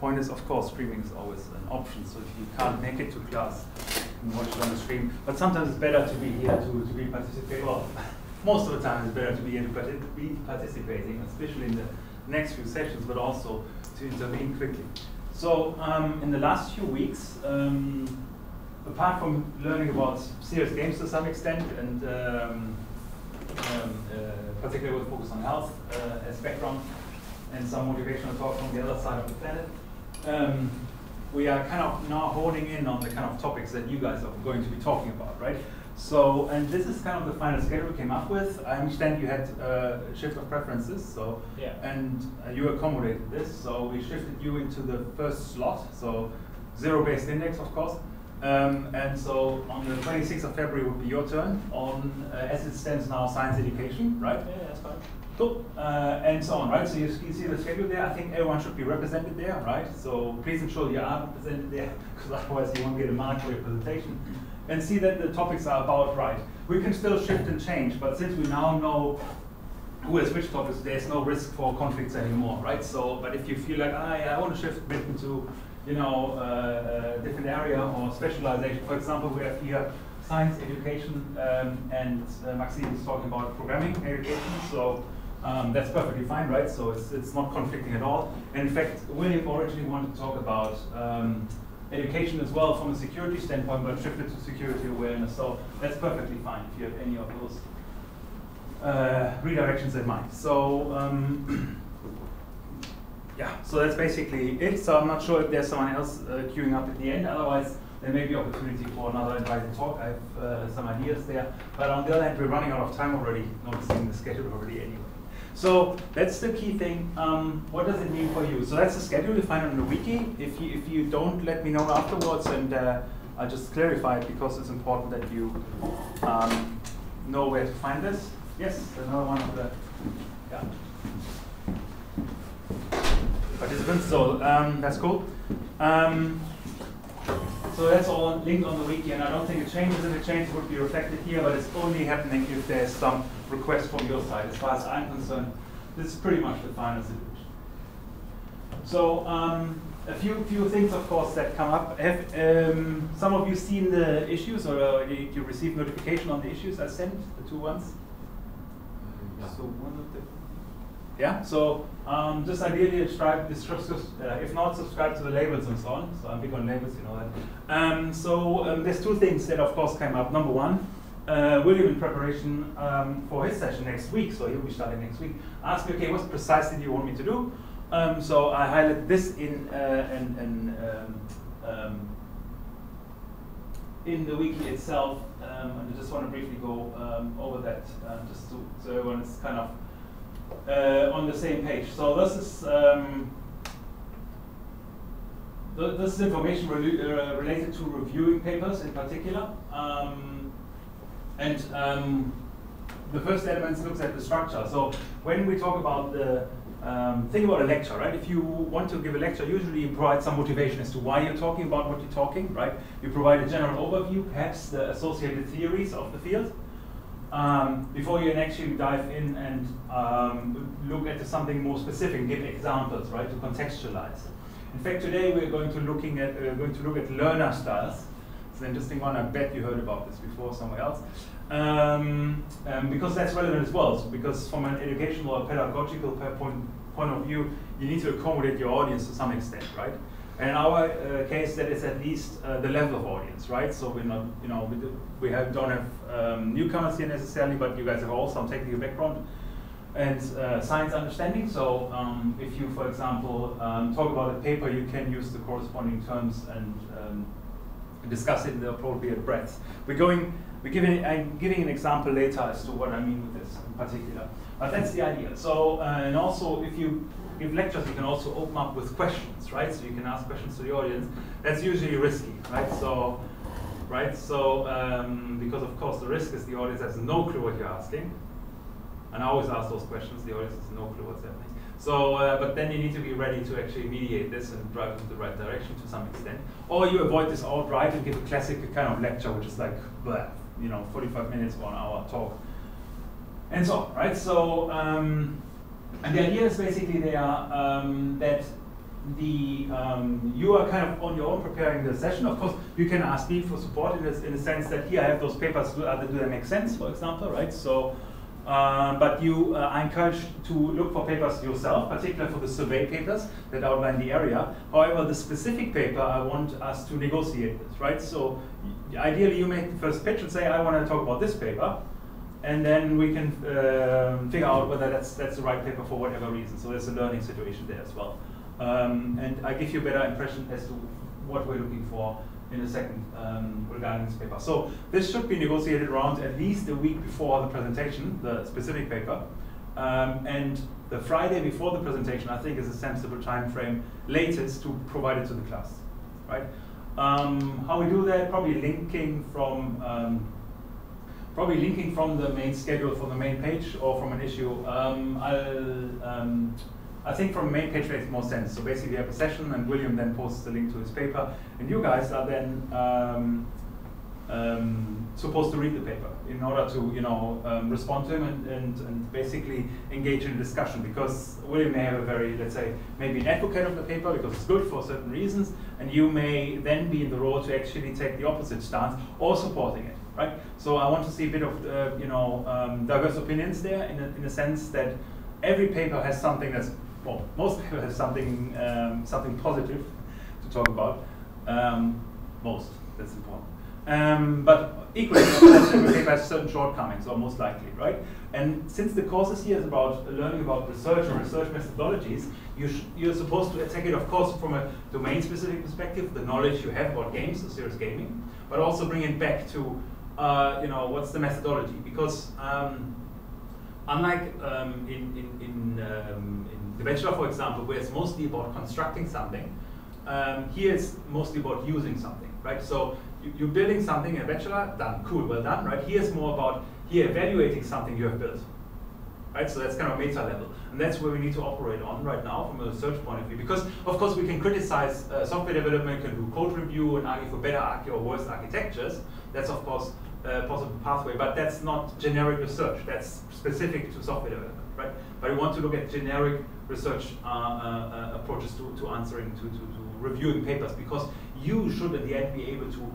point is, of course, streaming is always an option. So if you can't make it to class, you can watch it on the stream. But sometimes it's better to be here to be participating. Well, most of the time it's better to be here to be participating, especially in the next few sessions, but also to intervene quickly. So in the last few weeks, apart from learning about serious games to some extent, and particularly with focus on health as background, and some motivational talk from the other side of the planet, we are kind of now honing in on the kind of topics that you guys are going to be talking about, right? So, and this is kind of the final schedule we came up with. I understand you had a shift of preferences, so, yeah. And you accommodated this, so we shifted you into the first slot, so zero-based index, of course. And so on the 26th of February would be your turn on, as it stands now, science education, right? Yeah, that's fine. Cool. And so on, right? So you see the schedule there. I think everyone should be represented there, right? So please ensure you are represented there, because otherwise you won't get a mark for your presentation. And see that the topics are about right. We can still shift and change, but since we now know who has which topics, there's no risk for conflicts anymore, right? So, but if you feel like, I want to shift a bit into, you know, a different area or specialization. For example, we have here science education, and Maxime is talking about programming education. So that's perfectly fine, right? So it's not conflicting at all. And in fact, William originally wanted to talk about education as well from a security standpoint, but shifted to security awareness. So that's perfectly fine if you have any of those redirections in mind. So yeah, so that's basically it. So I'm not sure if there's someone else queuing up at the end. Otherwise, there may be opportunity for another invited talk. I have some ideas there. But on the other hand, we're running out of time already, noticing the schedule already anyway. So that's the key thing. What does it mean for you? So that's the schedule you find on the wiki. If you don't, let me know afterwards, and I'll just clarify it because it's important that you know where to find this. Yes, another one of the participants. So that's cool. So that's all linked on the wiki, and I don't think it changes. If it changes, it would be reflected here, but it's only happening if there's some request from your side. As far as I'm concerned, this is pretty much the final situation. So a few things, of course, that come up. Have some of you seen the issues, or did you receive notification on the issues I sent, the two ones? Yeah. So one of the so just ideally subscribe, if not, subscribe to the labels and so on. So I'm big on labels, you know that. There's two things that, of course, came up. Number one, William, in preparation for his session next week, so he'll be starting next week, asked me, okay, what precisely do you want me to do? So I highlighted this in the wiki itself, and I just want to briefly go over that, just so everyone is kind of on the same page. So this is information related to reviewing papers in particular. The first element looks at the structure. So when we talk about think about a lecture, right? If you want to give a lecture, usually you provide some motivation as to why you're talking about what you're talking, right? You provide a general overview, perhaps the associated theories of the field, before you actually dive in and look at something more specific, give examples, right, to contextualize. In fact, today we're going to look at learner styles. It's an interesting one. I bet you heard about this before somewhere else, because that's relevant as well. So because from an educational or pedagogical point of view, you need to accommodate your audience to some extent, right? And in our case, that is at least the level of audience, right? So we're not, you know, don't have newcomers here necessarily, but you guys have all some technical background and science understanding. So if you, for example, talk about a paper, you can use the corresponding terms and discuss it in the appropriate breadth. I'm giving an example later as to what I mean with this in particular. But that's the idea. So, and also if you give lectures, you can also open up with questions, right? So you can ask questions to the audience. That's usually risky, right? So, because of course the risk is the audience has no clue what you're asking. And I always ask those questions, the audience has no clue what's happening. So, but then you need to be ready to actually mediate this and drive it in the right direction to some extent. Or you avoid this outright and give a classic kind of lecture, which is like, blah, you know, 45 minutes or an hour talk. And so on, right? So, and the idea is basically that you are kind of on your own preparing the session. Of course, you can ask me for support in the sense that here I have those papers. Do they make sense, for example, right? So, but you are encouraged to look for papers yourself, particularly for the survey papers that outline the area. However, the specific paper I want us to negotiate with, right? So, ideally, you make the first pitch and say, I want to talk about this paper. And then we can figure out whether that's the right paper for whatever reason. So there's a learning situation there as well. And I give you a better impression as to what we're looking for in a second regarding this paper. So this should be negotiated around at least a week before the presentation, the specific paper. And the Friday before the presentation, I think, is a sensible time frame latest to provide it to the class, right? How we do that, probably linking from the main schedule from the main page or from an issue. I think from the main page makes more sense. So basically you have a session and William then posts the link to his paper and you guys are then supposed to read the paper in order to respond to him and basically engage in a discussion, because William may have a very, let's say, maybe an advocate of the paper because it's good for certain reasons, and you may then be in the role to actually take the opposite stance or supporting it. Right? So I want to see a bit of diverse opinions there in the sense that every paper has something that's, well, most paper has something something positive to talk about. Most, that's important. But equally, every paper has certain shortcomings, or most likely, right? And since the course is here is about learning about research and research methodologies, you're supposed to take it, of course, from a domain-specific perspective, the knowledge you have about games, so serious gaming, but also bring it back to what's the methodology? Because unlike in the bachelor, for example, where it's mostly about constructing something, here it's mostly about using something, right? So you're building something in a bachelor, done, cool, well done, right? Here's more about evaluating something you have built, right? So that's kind of meta level, and that's where we need to operate on right now from a research point of view. Because of course we can criticize software development, can do code review, and argue for better or worse architectures. That's of course a possible pathway, but that's not generic research. That's specific to software development, right? But we want to look at generic research approaches to answering, to reviewing papers, because you should at the end be able to,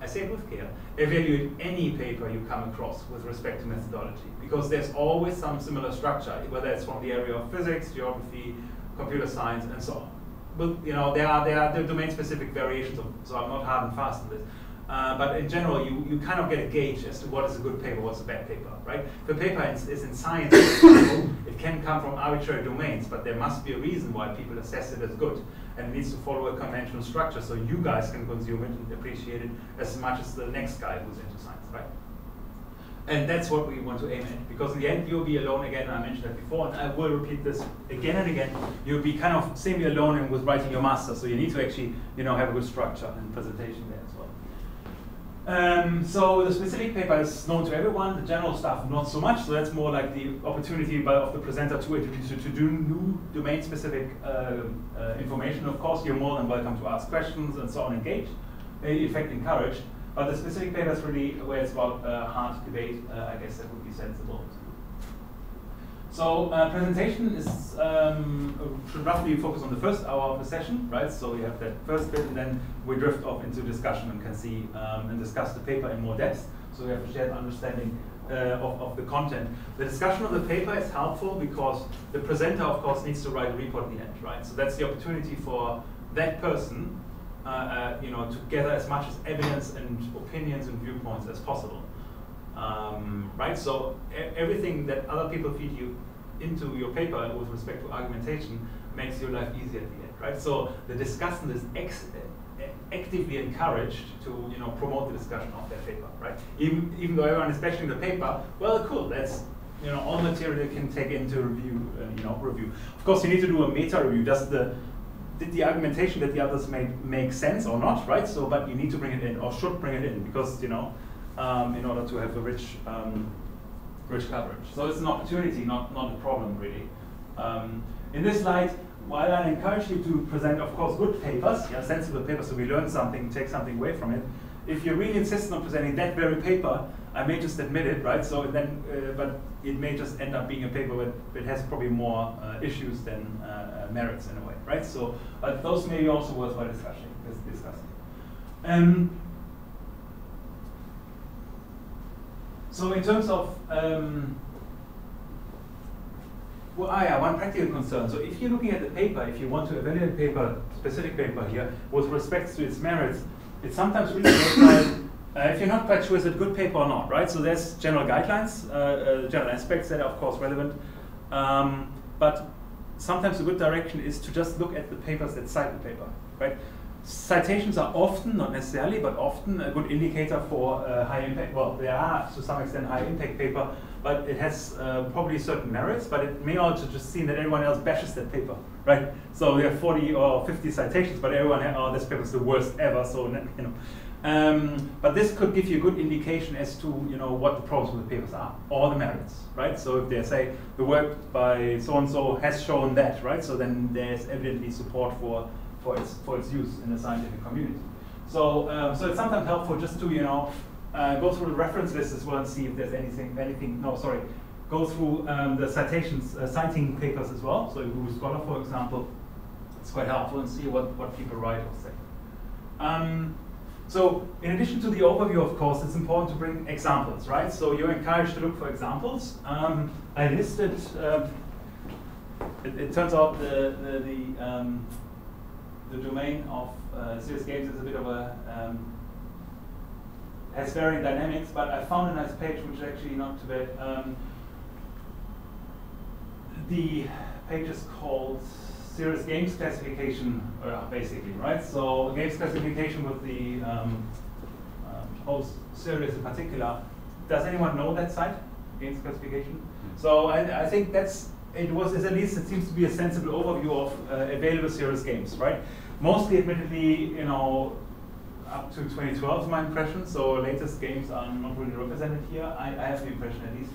I say it with care, evaluate any paper you come across with respect to methodology, because there's always some similar structure, whether it's from the area of physics, geography, computer science, and so on. But there are domain-specific variations, so I'm not hard and fast on this. But in general, you kind of get a gauge as to what is a good paper, what's a bad paper, right? If a paper is in science, it can come from arbitrary domains, but there must be a reason why people assess it as good. And it needs to follow a conventional structure so you guys can consume it and appreciate it as much as the next guy who's into science, right? And that's what we want to aim at, because in the end you'll be alone again. I mentioned that before, and I will repeat this again and again. You'll be kind of semi-alone with writing your master, so you need to actually have a good structure and presentation there as well. So the specific paper is known to everyone, the general stuff not so much, so that's more like the opportunity of the presenter to do new domain-specific information. Of course, you're more than welcome to ask questions and so on, engage, in fact encourage, but the specific paper is really where it's about hard debate. I guess that would be sensible. So presentation is should roughly focus on the first hour of the session, right? So we have that first bit, and then we drift off into discussion and can see and discuss the paper in more depth. So we have a shared understanding of the content. The discussion of the paper is helpful because the presenter, of course, needs to write a report at the end, right? So that's the opportunity for that person, to gather as much as evidence and opinions and viewpoints as possible. Right, so everything that other people feed you into your paper with respect to argumentation makes your life easier at the end, right? So the discussant is actively encouraged to promote the discussion of their paper, right? Even though everyone is bashing the paper, well, cool, that's all material you can take into review. Review. Of course, you need to do a meta review. Did the argumentation that the others make sense or not, right? So, but you need to bring it in, or should bring it in, because in order to have a rich coverage. So it's an opportunity, not a problem, really. In this slide, while I encourage you to present, of course, good papers, sensible papers, so we learn something, take something away from it. If you're really insistent on presenting that very paper, I may just admit it, right? So then, but it may just end up being a paper that has probably more issues than merits in a way, right? So, but those may be also worthwhile discussing. So in terms of one practical concern. So if you're looking at the paper, if you want to evaluate paper, specific paper here, with respect to its merits, it's sometimes really worthwhile if you're not quite sure is it a good paper or not, right? So there's general guidelines, general aspects that are of course relevant, but sometimes a good direction is to just look at the papers that cite the paper, right? Citations are often, not necessarily, but often a good indicator for high impact. Well, they are to some extent high impact paper, but it has probably certain merits, but it may also just seem that everyone else bashes that paper, right? So we have 40 or 50 citations, but everyone, oh, this paper is the worst ever, so, you know. But this could give you a good indication as to, you know, what the problems with the papers are, or the merits, right? So if they say the work by so-and-so has shown that, right? So then there's evidently support for its use in the scientific community. So so it's sometimes helpful just to, you know, go through the reference list as well and see if there's go through the citations, citing papers as well. So if you use Scholar, for example, it's quite helpful and see what people write or say. So in addition to the overview, of course, it's important to bring examples, right? So you're encouraged to look for examples. I listed, it turns out the domain of serious games is a bit of a, has varying dynamics, but I found a nice page which is actually not too bad. The page is called Serious Games Classification, basically, right? So games classification with the most serious in particular. Does anyone know that site, games classification? So I think that's, at least it seems to be a sensible overview of available serious games, right? Mostly, admittedly, you know, up to 2012 is my impression, so latest games are not really represented here. I have the impression at least.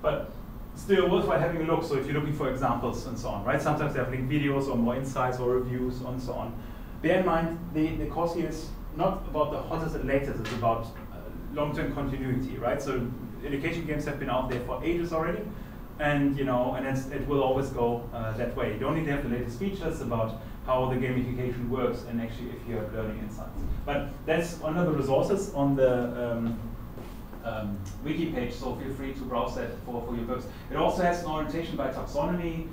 But still worthwhile having a look, so if you're looking for examples and so on, right? Sometimes they have linked videos or more insights or reviews and so on. Bear in mind, the course here is not about the hottest and latest, it's about long-term continuity, right? So education games have been out there for ages already, and you know, and it will always go that way. You don't need to have the latest features about how the gamification works and actually if you have learning insights. But that's one of the resources on the wiki page, so feel free to browse that for your books. It also has an orientation by taxonomy,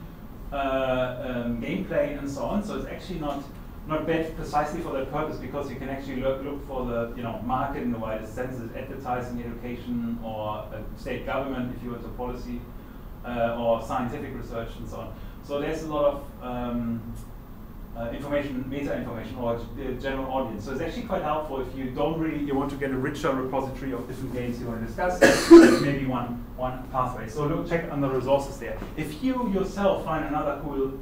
gameplay, and so on. So it's actually not bad precisely for that purpose, because you can actually look for the market in the widest sense, advertising, education, or state government if you want to policy, or scientific research and so on. So there's a lot of information, meta information, or the general audience. So it's actually quite helpful if you you want to get a richer repository of different games you want to discuss. That's maybe one pathway. So check on the resources there. If you yourself find another cool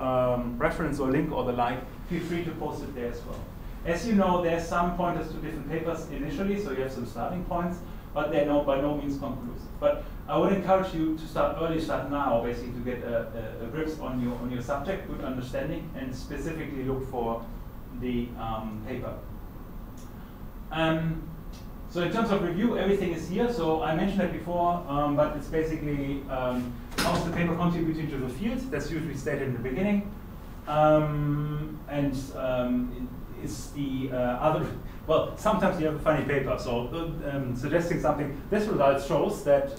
reference or link or the like, feel free to post it there as well. As you know, there's some pointers to different papers initially, so you have some starting points, but they're by no means conclusive. But I would encourage you to start now, basically to get a grip on your subject, good understanding, and specifically look for the paper. So in terms of review, everything is here. So I mentioned that before, but it's basically how's the paper contributing to the field? That's usually stated in the beginning, and is the other. Well, sometimes you have a funny paper, so suggesting something. This result shows that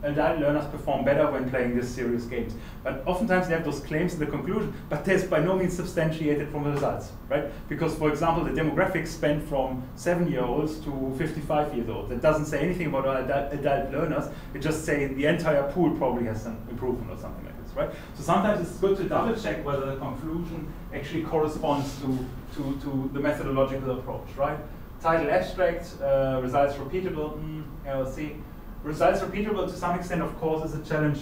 adult learners perform better when playing this serious games. But oftentimes they have those claims in the conclusion, but there's by no means substantiated from the results, right? Because, for example, the demographics span from 7-year-olds to 55 years old. It doesn't say anything about adult learners. It just says the entire pool probably has some improvement or something like this, right? So sometimes it's good to double check whether the conclusion actually corresponds to the methodological approach, right? Title abstract, results repeatable, LC. Results repeatable to some extent, of course, is a challenge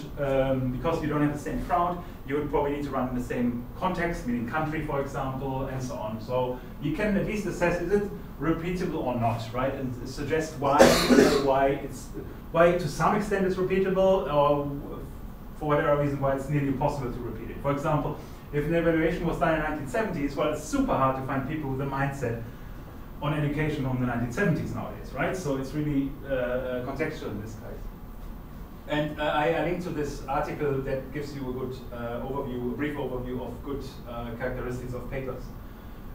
because you don't have the same crowd. You would probably need to run in the same context, meaning country, for example, and so on. So you can at least assess, is it repeatable or not, right? And suggest why to some extent it's repeatable, or for whatever reason why it's nearly impossible to repeat it. For example, if an evaluation was done in the 1970s, well, it's super hard to find people with a mindset on education from the 1970s nowadays, right? So it's really contextual in this case. And I linked to this article that gives you a good overview, a brief overview of good characteristics of papers.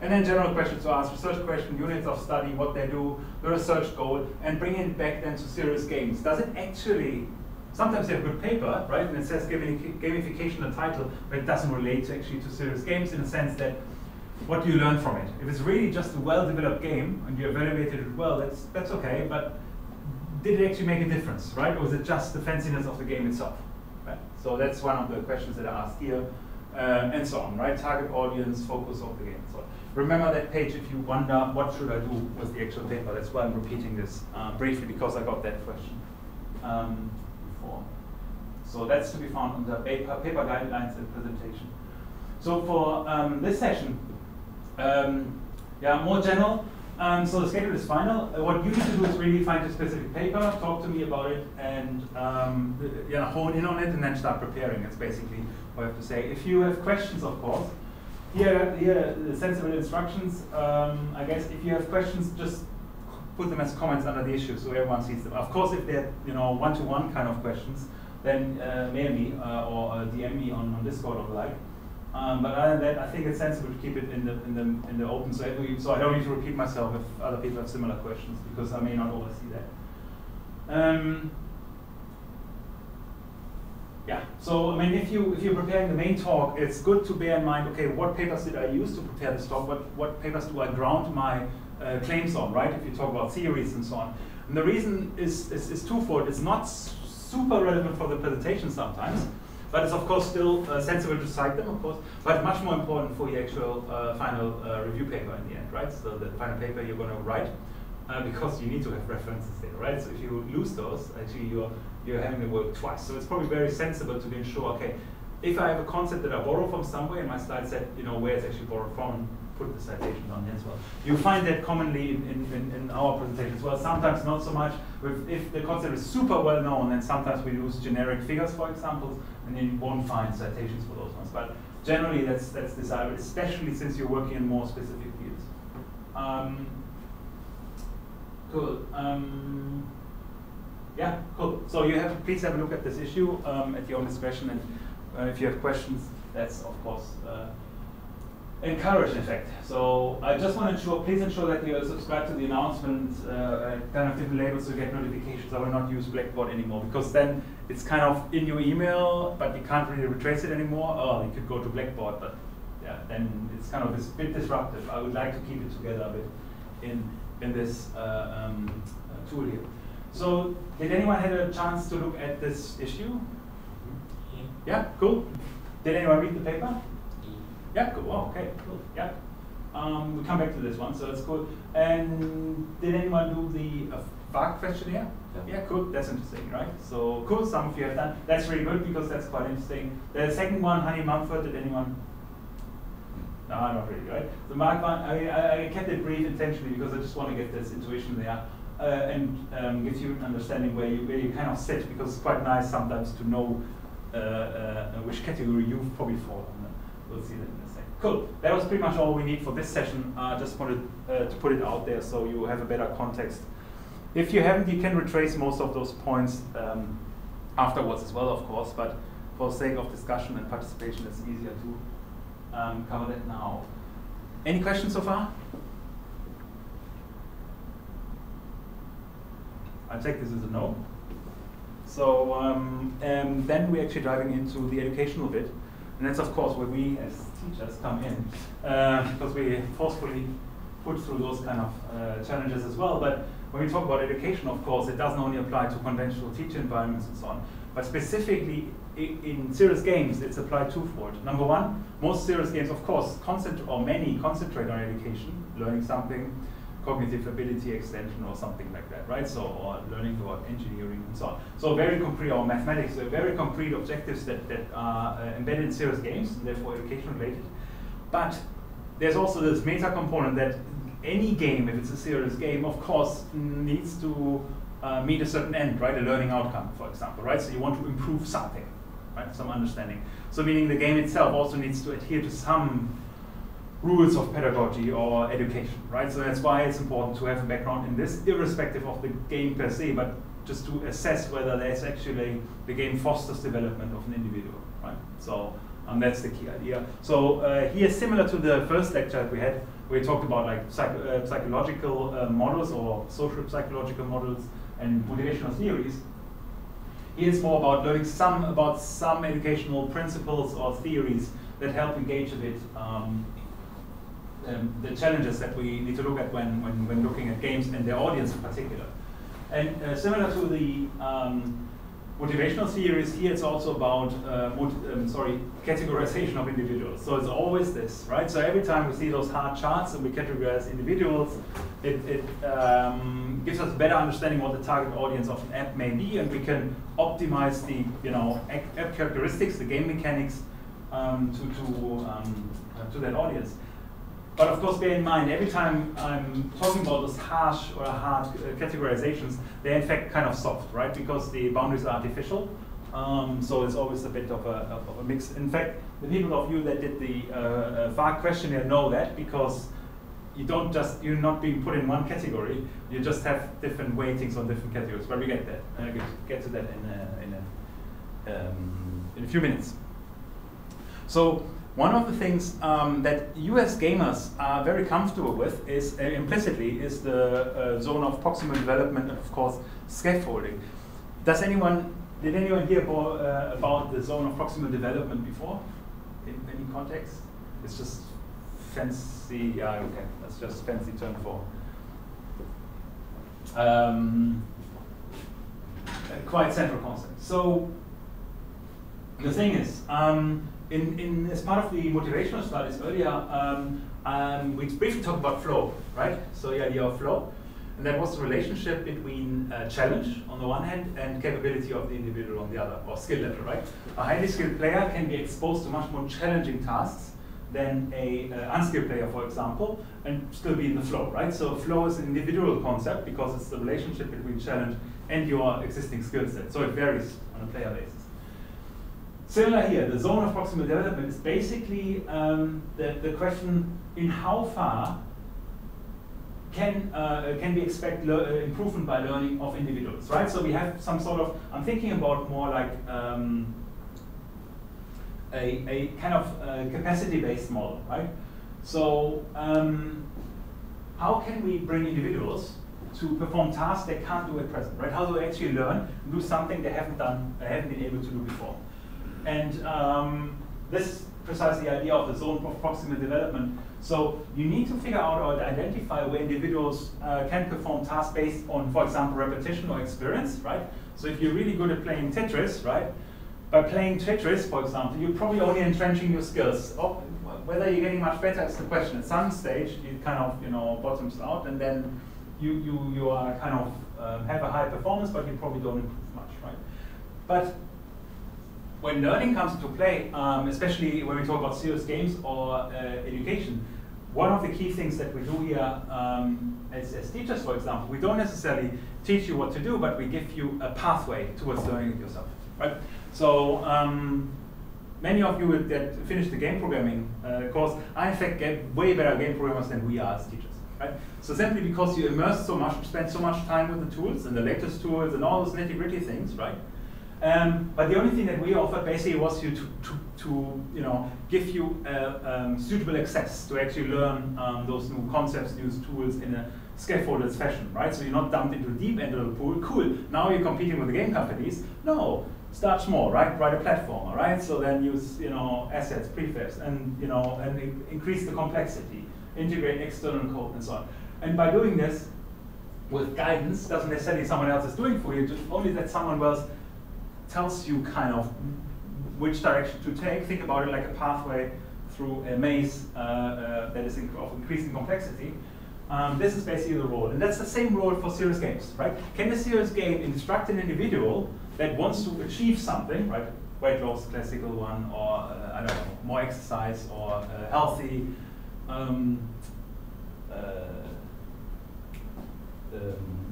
And then general questions to ask, research question, units of study, what they do, the research goal, and bring it back then to serious games. Does it actually, sometimes you have a good paper, right, and it says gamification in the title, but it doesn't relate to actually to serious games in the sense that what do you learn from it? If it's really just a well-developed game and you evaluated it well, that's okay, but did it actually make a difference, right? Or was it just the fanciness of the game itself? Right? So that's one of the questions that are asked here, and so on, right? Target audience, focus of the game. So remember that page if you wonder what should I do with the actual paper. That's why I'm repeating this briefly, because I got that question before. So that's to be found on the paper guidelines and presentation. So for this session, yeah, more general. So the schedule is final. What you need to do is really find a specific paper, talk to me about it, and yeah, hone in on it, and then start preparing. That's basically what I have to say. If you have questions, of course, here the sensible instructions. I guess if you have questions, just put them as comments under the issue so everyone sees them. Of course, if they're one-to-one kind of questions, then mail me or DM me on Discord or the like. But other than that, I think it's sensible to keep it in the open, so I don't need to repeat myself if other people have similar questions, because I may not always see that. Yeah. So I mean, if you're preparing the main talk, it's good to bear in mind, okay, what papers did I use to prepare this talk? What papers do I ground my claims on, right? If you talk about theories and so on. And the reason is twofold. It's not super relevant for the presentation sometimes. But it's of course still sensible to cite them, of course, but much more important for your actual final review paper in the end, right? So the final paper you're going to write, because you need to have references there, right? So if you lose those, actually you're having to work twice. So it's probably very sensible to be ensure, okay, if I have a concept that I borrow from somewhere, and my slide said, where it's actually borrowed from, and put the citations on there as well. You find that commonly in our presentation as well. Sometimes not so much. If the concept is super well known, then sometimes we use generic figures, for example, and then you won't find citations for those ones. But generally, that's desirable, especially since you're working in more specific fields. Cool. Yeah, cool. So please have a look at this issue at your own discretion, and if you have questions, that's of course encouraged, in fact. So I just want to please ensure that you subscribe to the announcement, kind of different labels to get notifications. I will not use Blackboard anymore, because then it's kind of in your email, but you can't really retrace it anymore. Oh, you could go to Blackboard, but yeah, then it's kind of a bit disruptive. I would like to keep it together a bit in this tool here. So did anyone have a chance to look at this issue? Yeah, cool. Did anyone read the paper? Yeah, cool. Oh, okay, cool. Yeah. We'll come back to this one, so that's cool. And did anyone do the VARK questionnaire? Yeah, cool. That's interesting, right? So cool. Some of you have done. That's really good, because that's quite interesting. The second one, Honey Mumford. Did anyone? No, not really, right? The Mark one, I kept it brief intentionally because I just want to get this intuition there, and gives you an understanding where you kind of sit, because it's quite nice sometimes to know which category you probably fall on. We'll see that in a second. Cool. That was pretty much all we need for this session. Just wanted to put it out there so you have a better context. If you haven't, you can retrace most of those points afterwards as well, of course, but for the sake of discussion and participation, it's easier to cover that now. Any questions so far? I take this as a no. So then we're actually diving into the educational bit. And that's, of course, where we as teachers come in, because we forcefully put through those kind of challenges as well. But when we talk about education, of course, it doesn't only apply to conventional teacher environments and so on, but specifically in serious games, it's applied twofold. Number one, most serious games, of course, concentrate on education, learning something, cognitive ability extension or something like that, right? So, or learning about engineering and so on. So very concrete, or mathematics, so very concrete objectives that are embedded in serious games, and therefore education related. But there's also this meta component that any game, if it's a serious game, of course, needs to meet a certain end, right? A learning outcome, for example, right? So you want to improve something, right? Some understanding. So meaning the game itself also needs to adhere to some rules of pedagogy or education, right? So that's why it's important to have a background in this, irrespective of the game per se, but just to assess whether there's actually the game fosters development of an individual, right? So that's the key idea. So here, similar to the first lecture we had, we talked about like psychological models or social psychological models and motivational theories. Here it's more about learning some educational principles or theories that help engage a bit the challenges that we need to look at when looking at games and their audience in particular. And similar to the motivational theories, here it's also about categorization of individuals. So it's always this, right? So every time we see those hard charts and we categorize individuals, it gives us a better understanding what the target audience of an app may be, and we can optimize the app characteristics, the game mechanics to that audience. But of course, bear in mind, every time I'm talking about those harsh or hard categorizations, they're in fact kind of soft, right? Because the boundaries are artificial. So it's always a bit of a mix. In fact, the people of you that did the VARK questionnaire know that, because you're not being put in one category. You just have different weightings on different categories. But we get that. I'll get to that in a few minutes. So one of the things that you as gamers are very comfortable with is implicitly is the zone of proximal development and of course scaffolding. Did anyone hear about the zone of proximal development before? In any context? It's just fancy, yeah, okay, that's just fancy term for a quite central concept. So the thing is, as part of the motivational studies earlier, we briefly talked about flow, right? So the idea of flow, and that was the relationship between challenge on the one hand and capability of the individual on the other, or skill level, right? A highly skilled player can be exposed to much more challenging tasks than a unskilled player, for example, and still be in the flow, right? So flow is an individual concept because it's the relationship between challenge and your existing skill set. So it varies on a player basis. Similar here, the zone of proximal development is basically the question in how far can we expect improvement by learning of individuals, right? So we have some sort of, I'm thinking about more like a kind of capacity-based model, right? So how can we bring individuals to perform tasks they can't do at present, right? How do they actually learn and do something they haven't been able to do before? And this is precisely the idea of the zone of proximal development. So you need to figure out or identify where individuals can perform tasks based on, for example, repetition or experience, right? So if you're really good at playing Tetris, right? By playing Tetris, for example, you're probably only entrenching your skills. Whether you're getting much better is the question. At some stage, it kind of bottoms out, and then you are kind of have a high performance, but you probably don't improve much, right? But when learning comes into play, especially when we talk about serious games or education, one of the key things that we do here as teachers, for example, we don't necessarily teach you what to do, but we give you a pathway towards learning it yourself, right? So many of you that finished the game programming course are in fact way better game programmers than we are as teachers, right? So simply because you immerse so much, spend so much time with the tools and the latest tools and all those nitty-gritty things, right? But the only thing that we offered basically was to give you suitable access to actually learn those new concepts, new tools in a scaffolded fashion, right? So you're not dumped into the deep end of the pool. Cool. Now you're competing with the game companies. No, start small, right? Write a platform, right? So then use assets, prefabs, and and increase the complexity, integrate external code, and so on. And by doing this with guidance, doesn't necessarily someone else is doing for you. Just only that someone else tells you kind of which direction to take. Think about it like a pathway through a maze that is of increasing complexity. This is basically the role. And that's the same role for serious games, right? Can a serious game instruct an individual that wants to achieve something, right? Weight loss, classical one, or I don't know, more exercise, or healthy,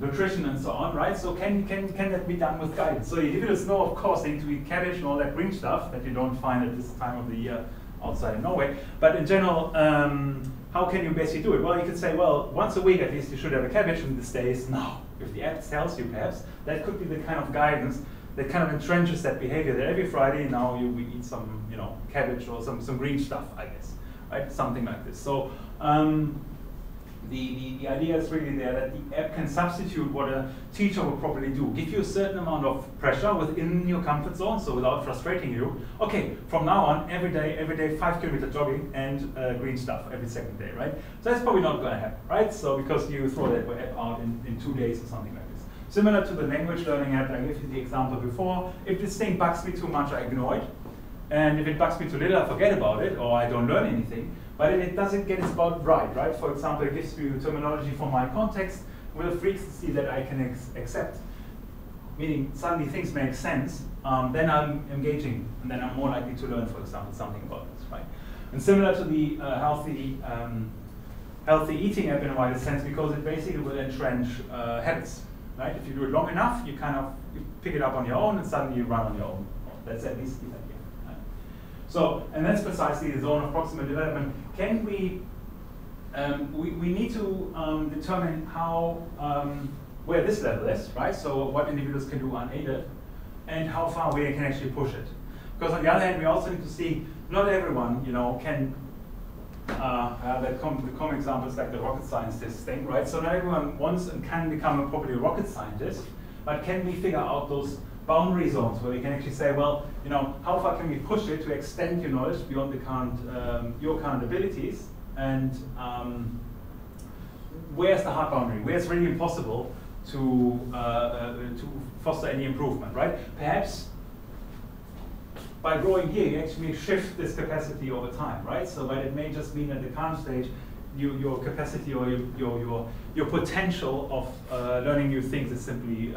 nutrition and so on, right? So can that be done with guidance? So the individuals know, of course, they need to eat cabbage and all that green stuff that you don't find at this time of the year outside in Norway. But in general, how can you basically do it? Well, you could say, well, once a week at least you should have a cabbage, and these days, no, if the app tells you perhaps, that could be the kind of guidance that kind of entrenches that behavior, that every Friday now we eat some, you know, cabbage or some green stuff, I guess, right? Something like this. So the idea is really there that the app can substitute what a teacher would probably do. Give you a certain amount of pressure within your comfort zone, so without frustrating you. Okay, from now on, every day 5 kilometer jogging and green stuff every second day, right? So that's probably not going to happen, right? So because you throw that app out in 2 days or something like this. Similar to the language learning app, I gave you the example before. If this thing bugs me too much, I ignore it. And if it bugs me too little, I forget about it, or I don't learn anything. But it doesn't get its about right? For example, it gives me terminology from my context with a frequency that I can accept. Meaning suddenly things make sense, then I'm engaging, and then I'm more likely to learn, for example, something about this, right? And similar to the healthy eating app in a wider sense, because it basically will entrench habits, right? If you do it long enough, you pick it up on your own, and suddenly you run on your own. That's at least the idea. So, and that's precisely the zone of proximal development. Can we need to determine how, where this level is, right? So what individuals can do unaided, and how far we can actually push it. Because on the other hand, we also need to see, not everyone, you know, can, the common examples like the rocket scientist thing, right? So not everyone wants and can become a properly rocket scientist, but can we figure out those boundary zones where we can actually say, well, you know, how far can we push it to extend your knowledge beyond the current, your current abilities, and where's the hard boundary? Where it's really impossible to foster any improvement, right? Perhaps by growing here, you actually shift this capacity over time, right? So, but it may just mean at the current stage, your capacity or your potential of learning new things is simply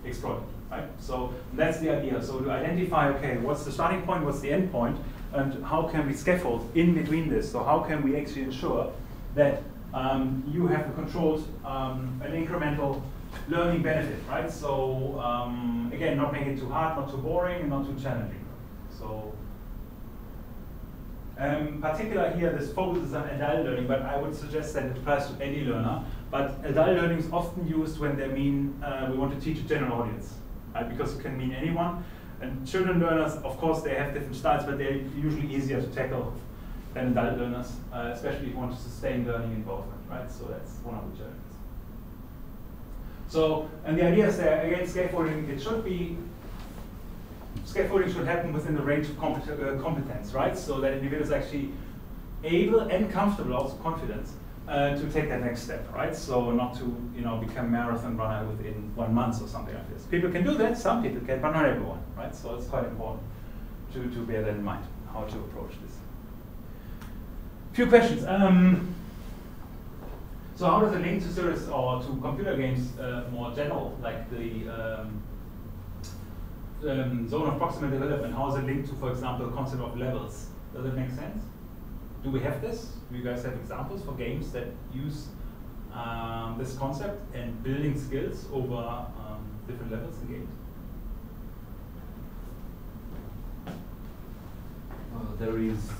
exploited, right? So that's the idea. So to identify, okay, what's the starting point, what's the end point, and how can we scaffold in between this? So how can we actually ensure that you have a controlled, an incremental learning benefit, right? So again, not making it too hard, not too boring, and not too challenging. So particular here, this focuses on adult learning, but I would suggest that it applies to any learner. But adult learning is often used when they mean we want to teach a general audience, right? Because it can mean anyone. And children learners, of course, they have different styles, but they're usually easier to tackle than adult learners, especially if you want to sustain learning involvement, right? So that's one of the challenges. So, and the idea is that, again, scaffolding should happen within the range of competence, right? So that individuals are actually able and comfortable, also confident, to take that next step, right? So not to, you know, become marathon runner within 1 month or something like this. People can do that, some people can, but not everyone, right? So it's quite important to bear that in mind, how to approach this. Few questions. So how does it link to serious or to computer games more general, like the zone of proximal development? How is it linked to, for example, the concept of levels? Does it make sense? Do we have this? Do you guys have examples for games that use this concept and building skills over different levels in games? There is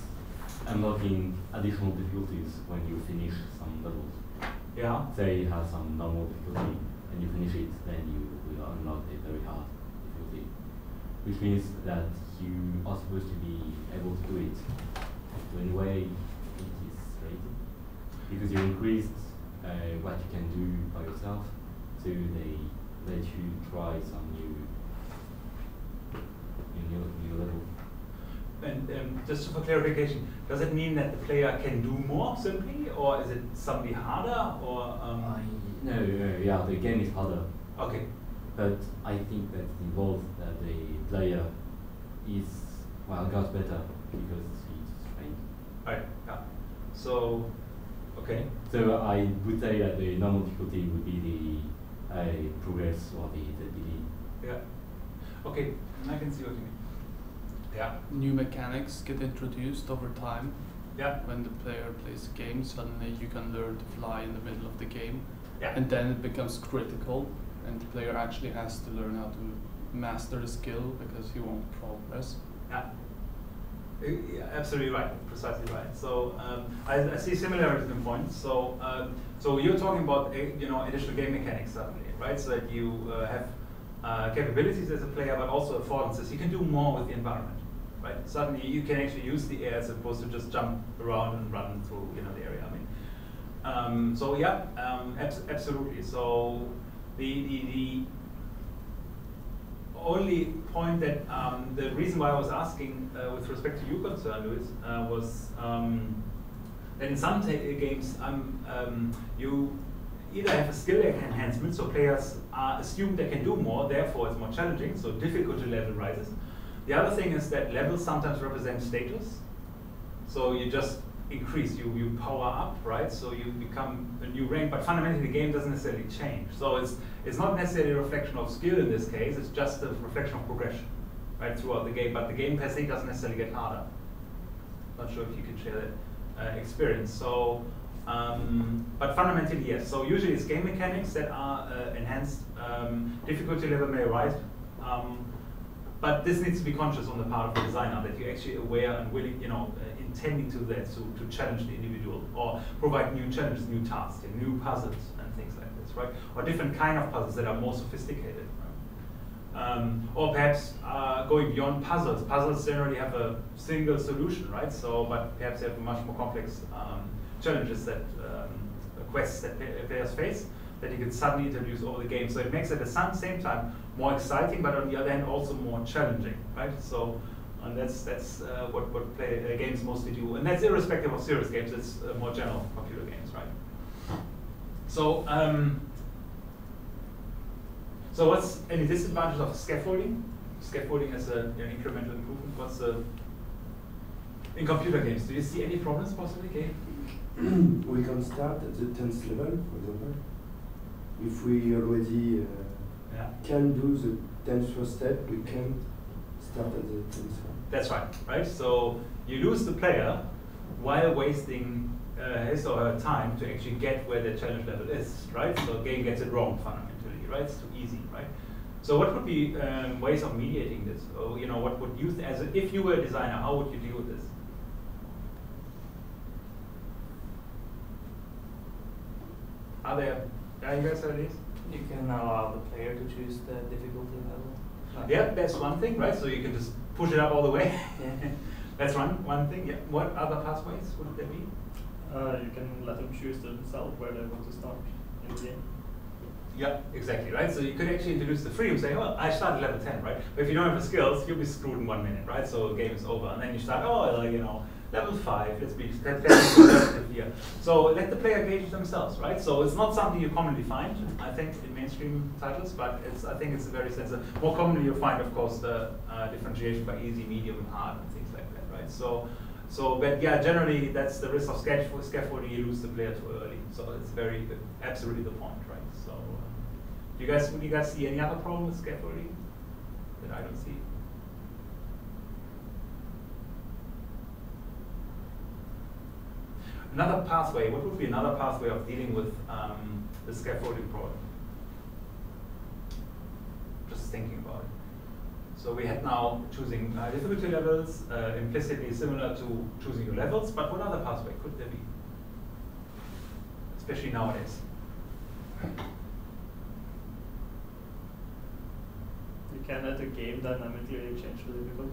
unlocking additional difficulties when you finish some levels. Yeah. Say you have some normal difficulty and you finish it, then you will unlock a very hard difficulty. Which means that you are supposed to be able to do it in a way it is rated. Because you increased what you can do by yourself, so they let you try some new level. And just for clarification, does it mean that the player can do more simply, or is it something harder, or? No, yeah, the game is harder. Okay. But I think that involves that the player is, well, got better because he's trained. Right, yeah. So, okay. So I would say that the normal difficulty would be the progress or the belief. Yeah. Okay, I can see what you mean. Yeah. New mechanics get introduced over time. Yeah. When the player plays a game, suddenly you can learn to fly in the middle of the game. Yeah. And then it becomes critical, and the player actually has to learn how to master the skill because he won't progress. Yeah. Yeah, absolutely right, precisely right. So I see similarities in points. So so you're talking about additional game mechanics suddenly, right? So that you have capabilities as a player, but also affordances. You can do more with the environment, right? Suddenly you can actually use the air as opposed to just jump around and run through the area. I mean, so yeah, absolutely. So the only point that the reason why I was asking with respect to your concern, Luis, was that in some games you either have a skill enhancement, so players are assumed they can do more, therefore it's more challenging, so difficulty level rises. The other thing is that levels sometimes represent status, so you just increase, you power up, right? So you become a new rank, but fundamentally the game doesn't necessarily change. So it's not necessarily a reflection of skill in this case, it's just a reflection of progression, right, throughout the game. But the game per se doesn't necessarily get harder. Not sure if you can share that experience. So, but fundamentally yes. So usually it's game mechanics that are enhanced. Difficulty level may rise. But this needs to be conscious on the part of the designer, that you're actually aware and willing, intending to that, to challenge the individual, or provide new challenges, new tasks, new puzzles and things like this, right? Or different kind of puzzles that are more sophisticated, right? Or perhaps going beyond puzzles. Puzzles generally have a single solution, right? So, but perhaps they have much more complex challenges that quests that players face, that you can suddenly introduce over the game. So it makes it at the same time more exciting, but on the other hand also more challenging, right? So, and that's what games mostly do, and that's irrespective of serious games. It's more general computer games, right? So, so what's any disadvantage of scaffolding? Scaffolding as an incremental improvement. What's in computer games? Do you see any problems possibly? Okay. We can start at the 10th level, for example. If we already can do the 10th first step, we can start at the 10th one. That's right, right? So you lose the player while wasting his or her time to actually get where the challenge level is, right? So the game gets it wrong fundamentally, right? It's too easy, right? So what would be ways of mediating this? Or, what would you, if you were a designer, how would you deal with this? Are you guys have ideas? You can allow the player to choose the difficulty level. Yeah, that's one thing, right? So you can just push it up all the way. Yeah. That's one thing. Yeah. What other pathways would there be? You can let them choose themselves where they want to start in the game. Yeah, exactly, right? So you could actually introduce the freedom, saying, well, I start at level 10, right? But if you don't have the skills, you'll be screwed in 1 minute, right? So the game is over. And then you start, level 5, let's be competitive here. So let the player gauge themselves, right? So it's not something you commonly find, I think, in mainstream titles, but I think it's a very sensitive. More commonly you'll find, of course, the differentiation by easy, medium, hard, and things like that, right? But yeah, generally that's the risk of scaffolding. You lose the player too early. So it's absolutely the point, right? So, would you guys see any other problem with scaffolding that I don't see? Another pathway. What would be another pathway of dealing with the scaffolding problem? Just thinking about it. So we had now choosing difficulty levels, implicitly similar to choosing your levels, but what other pathway could there be? Especially nowadays. You can let the game dynamically change the difficulty.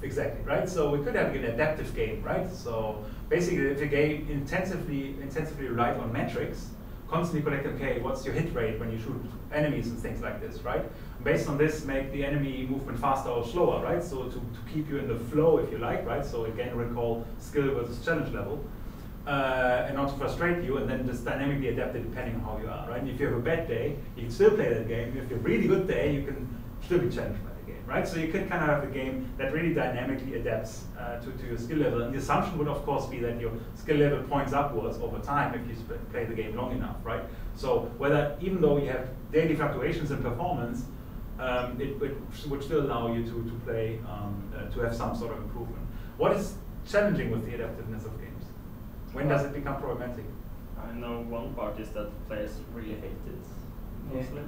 Exactly, right? So we could have an adaptive game, right? So basically if the game intensively relied on metrics, constantly collecting, okay, what's your hit rate when you shoot enemies and things like this, right? Based on this, make the enemy movement faster or slower, right? So to keep you in the flow, if you like, right? So again, recall skill versus challenge level, and not to frustrate you, and then just dynamically adapt it depending on how you are, right? And if you have a bad day, you can still play that game. If you have a really good day, you can still be challenged by the game, right? So you can kind of have a game that really dynamically adapts to your skill level. And the assumption would, of course, be that your skill level points upwards over time if you play the game long enough, right? So even though you have daily fluctuations in performance, it would still allow you to play, to have some sort of improvement. What is challenging with the adaptiveness of games? When does it become problematic? I know one part is that players really hate it, mostly.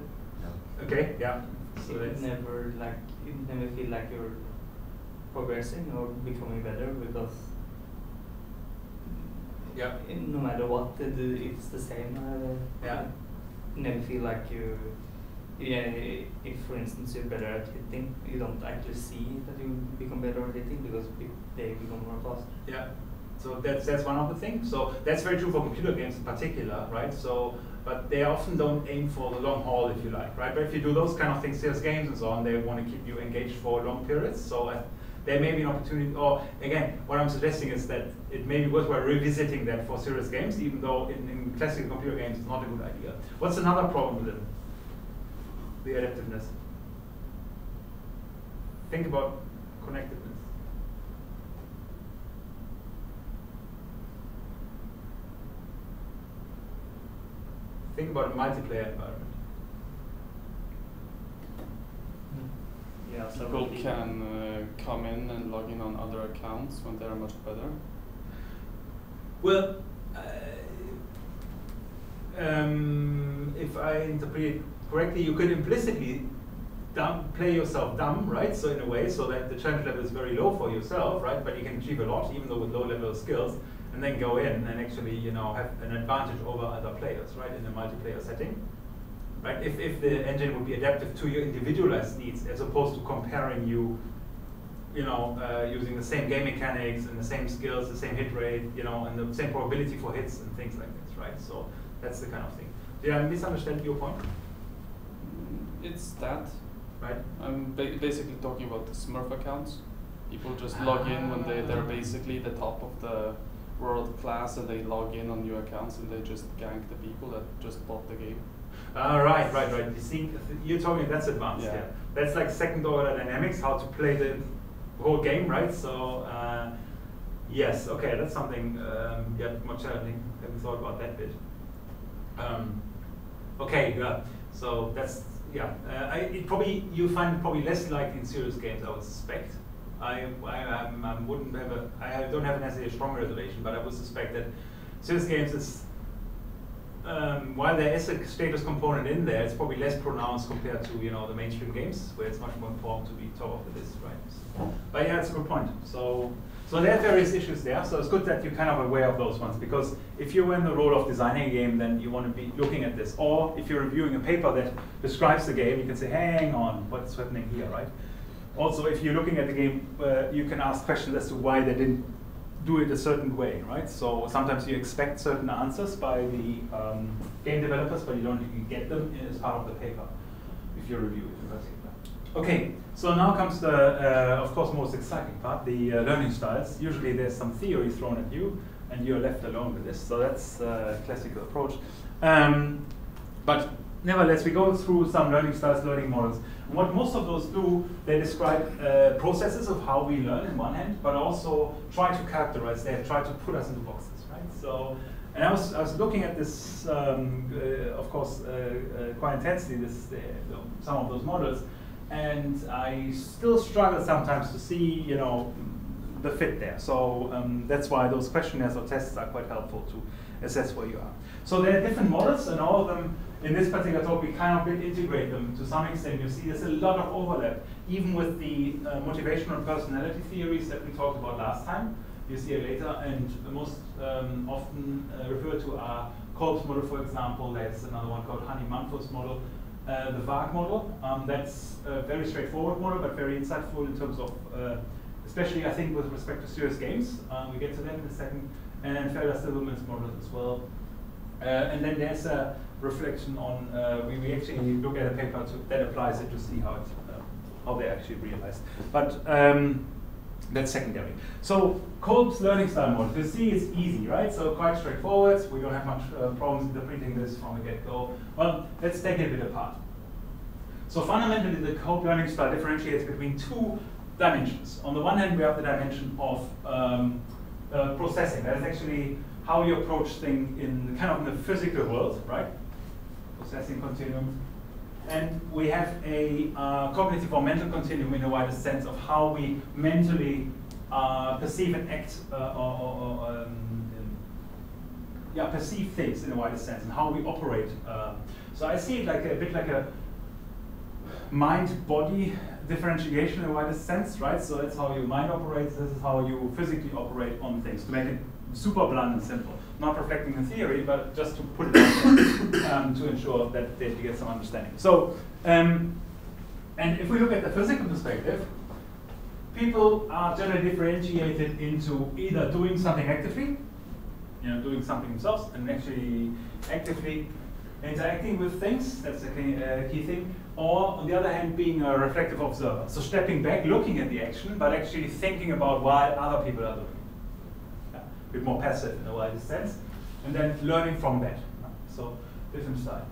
Okay, yeah. So You never feel like you're progressing or becoming better because Yeah. no matter what they do, it's the same. Yeah. You never feel like you. Yeah, if for instance you're better at hitting, you don't actually see that you become better at hitting because they become more fast. Yeah. So that's one of the things. So that's very true for computer games in particular, right? So, but they often don't aim for the long haul, if you like, right? But if you do those kind of things, serious games and so on, they want to keep you engaged for long periods. So there may be an opportunity, or again, what I'm suggesting is that it may be worthwhile revisiting that for serious games, even though in classical computer games it's not a good idea. What's another problem with it? The adaptiveness. Think about connectedness. Think about a multiplayer environment. Yeah, so People can come in and log in on other accounts when they're much better. Well, if I interpret it correctly, you could implicitly play yourself dumb, right? So in a way, so that the challenge level is very low for yourself, right? But you can achieve a lot, even though with low level of skills, and then go in and actually, have an advantage over other players, right? In a multiplayer setting, right? If the engine would be adaptive to your individualized needs, as opposed to comparing you, using the same game mechanics and the same skills, the same hit rate, and the same probability for hits and things like this, right? So that's the kind of thing. Did I misunderstand your point? It's that. Right. I'm basically talking about the Smurf accounts. People just log in when they're basically the top of the world class, and they log in on new accounts and they just gank the people that just bought the game. Right. You see, you're talking that's advanced. Yeah. That's like second order dynamics, how to play the whole game, right? So yes, okay, that's something more challenging. Haven't thought about that bit. Okay, yeah. So that's you find it probably less likely in serious games, I would suspect. I wouldn't have I don't have necessarily a strong reservation, but I would suspect that serious games is while there is a status component in there, it's probably less pronounced compared to the mainstream games, where it's much more important to be top of the list, right? But yeah, it's a good point. So there are various issues there. So it's good that you're kind of aware of those ones, because if you're in the role of designing a game, then you want to be looking at this. Or if you're reviewing a paper that describes the game, you can say, hang on, what's happening here, right? Also, if you're looking at the game, you can ask questions as to why they didn't do it a certain way, right? So sometimes you expect certain answers by the game developers, but you don't really get them as part of the paper if you review it in particular. Okay, so now comes the, of course, most exciting part, the learning styles. Usually there's some theory thrown at you, and you're left alone with this. So that's a classical approach. But nevertheless, we go through some learning styles, learning models. And what most of those do, they describe processes of how we learn in one hand, but also try to characterize, they try to put us into boxes, right? So, and I was looking at this, of course, quite intensely, some of those models, and I still struggle sometimes to see, the fit there. So that's why those questionnaires or tests are quite helpful to assess where you are. So there are different models, and all of them, in this particular talk, we kind of integrate them to some extent. You see there's a lot of overlap, even with the motivational and personality theories that we talked about last time. You see it later, and the most often referred to are Kolb's model, for example. There's another one called Mumford's model. The VARK model, that's a very straightforward model, but very insightful in terms of, especially I think with respect to serious games. We get to that in a second. And then Felder-Silverman's model as well. And then there's a reflection on, we actually look at a paper that applies it to see how they actually realize. But that's secondary. So Kolb's learning style model, you see it's easy, right? So quite straightforward. We don't have much problems interpreting this from the get-go. Well, let's take it a bit apart. So fundamentally, the Kolb learning style differentiates between two dimensions. On the one hand, we have the dimension of processing. That is actually how you approach things in the physical world, right? Processing continuum. And we have a cognitive or mental continuum in a wider sense of how we mentally perceive and act perceive things in a wider sense, and how we operate. So I see it like a bit like a mind-body differentiation in the widest sense, right? So that's how your mind operates. This is how you physically operate on things, to make it super blunt and simple. Not reflecting the theory, but just to put it out there to ensure that you get some understanding. So, and if we look at the physical perspective, people are generally differentiated into either doing something actively, doing something themselves, and actually actively interacting with things, that's the key thing, or on the other hand, being a reflective observer. So stepping back, looking at the action, but actually thinking about why other people are doing it. A bit more passive in a widest sense, and then learning from that. So different style.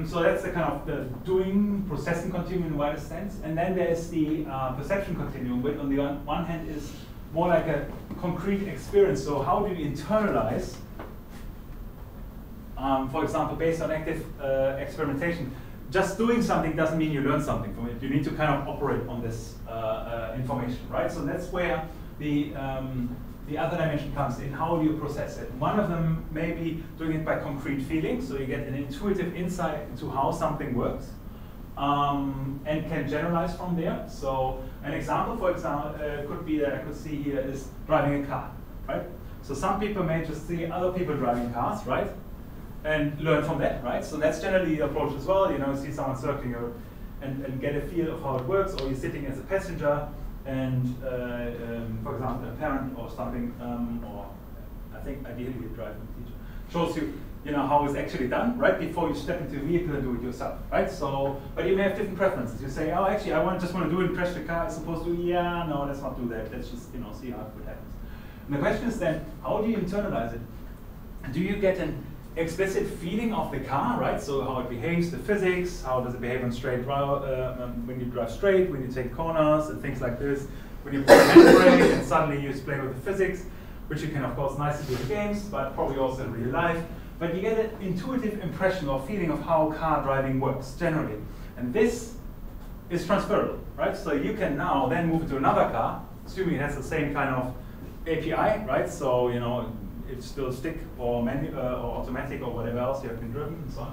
So that's the kind of the doing, processing continuum in the widest sense. And then there's the perception continuum, which on the one hand is more like a concrete experience. So how do you internalize, for example, based on active experimentation? Just doing something doesn't mean you learn something from it. You need to kind of operate on this information, right? So that's where the other dimension comes in. How do you process it? One of them may be doing it by concrete feeling, so you get an intuitive insight into how something works, and can generalize from there. So an example, for example, could be that I could see here is driving a car, right? So some people may just see other people driving cars, right? And learn from that, right? So that's generally the approach as well. You see someone circling and get a feel of how it works, or you're sitting as a passenger and, for example, a parent or something, or I think ideally you drive and teacher, shows you, how it's actually done, right? Before you step into the vehicle and do it yourself, right? So, but you may have different preferences. You say, oh, actually, I just want to do it and crash the car, as opposed to, yeah, no, let's not do that. Let's just, see how it happens. And the question is then, how do you internalize it? Do you get an explicit feeling of the car, right? So how it behaves, the physics, how does it behave on straight route, when you drive straight, when you take corners, and things like this. When you put a handbrake and suddenly you play with the physics, which you can of course nicely do in games, but probably also in real life. But you get an intuitive impression or feeling of how car driving works generally. And this is transferable, right? So you can now then move to another car, assuming it has the same kind of API, right? So, it's still stick or manual or automatic or whatever else you have been driven and so on.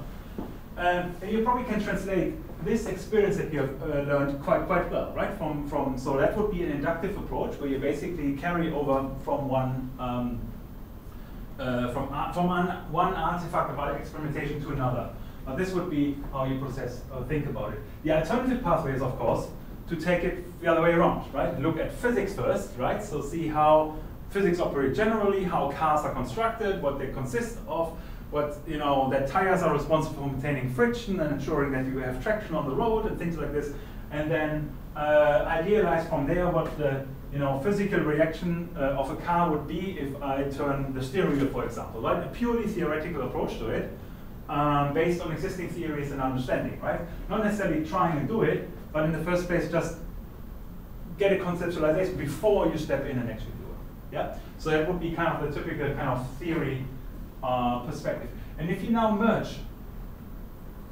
And you probably can translate this experience that you have learned quite well, right? So that would be an inductive approach where you basically carry over from one artifact about experimentation to another. Now this would be how you process or think about it. The alternative pathway is, of course, to take it the other way around, right? Look at physics first, right? So see how physics operate generally, how cars are constructed, what they consist of, that tires are responsible for maintaining friction and ensuring that you have traction on the road and things like this. And then idealize from there what the physical reaction of a car would be if I turn the steering wheel, for example, right? A purely theoretical approach to it, based on existing theories and understanding, right? Not necessarily trying to do it, but in the first place, just get a conceptualization before you step in and actually do it. Yeah. So that would be kind of the typical kind of theory perspective. And if you now merge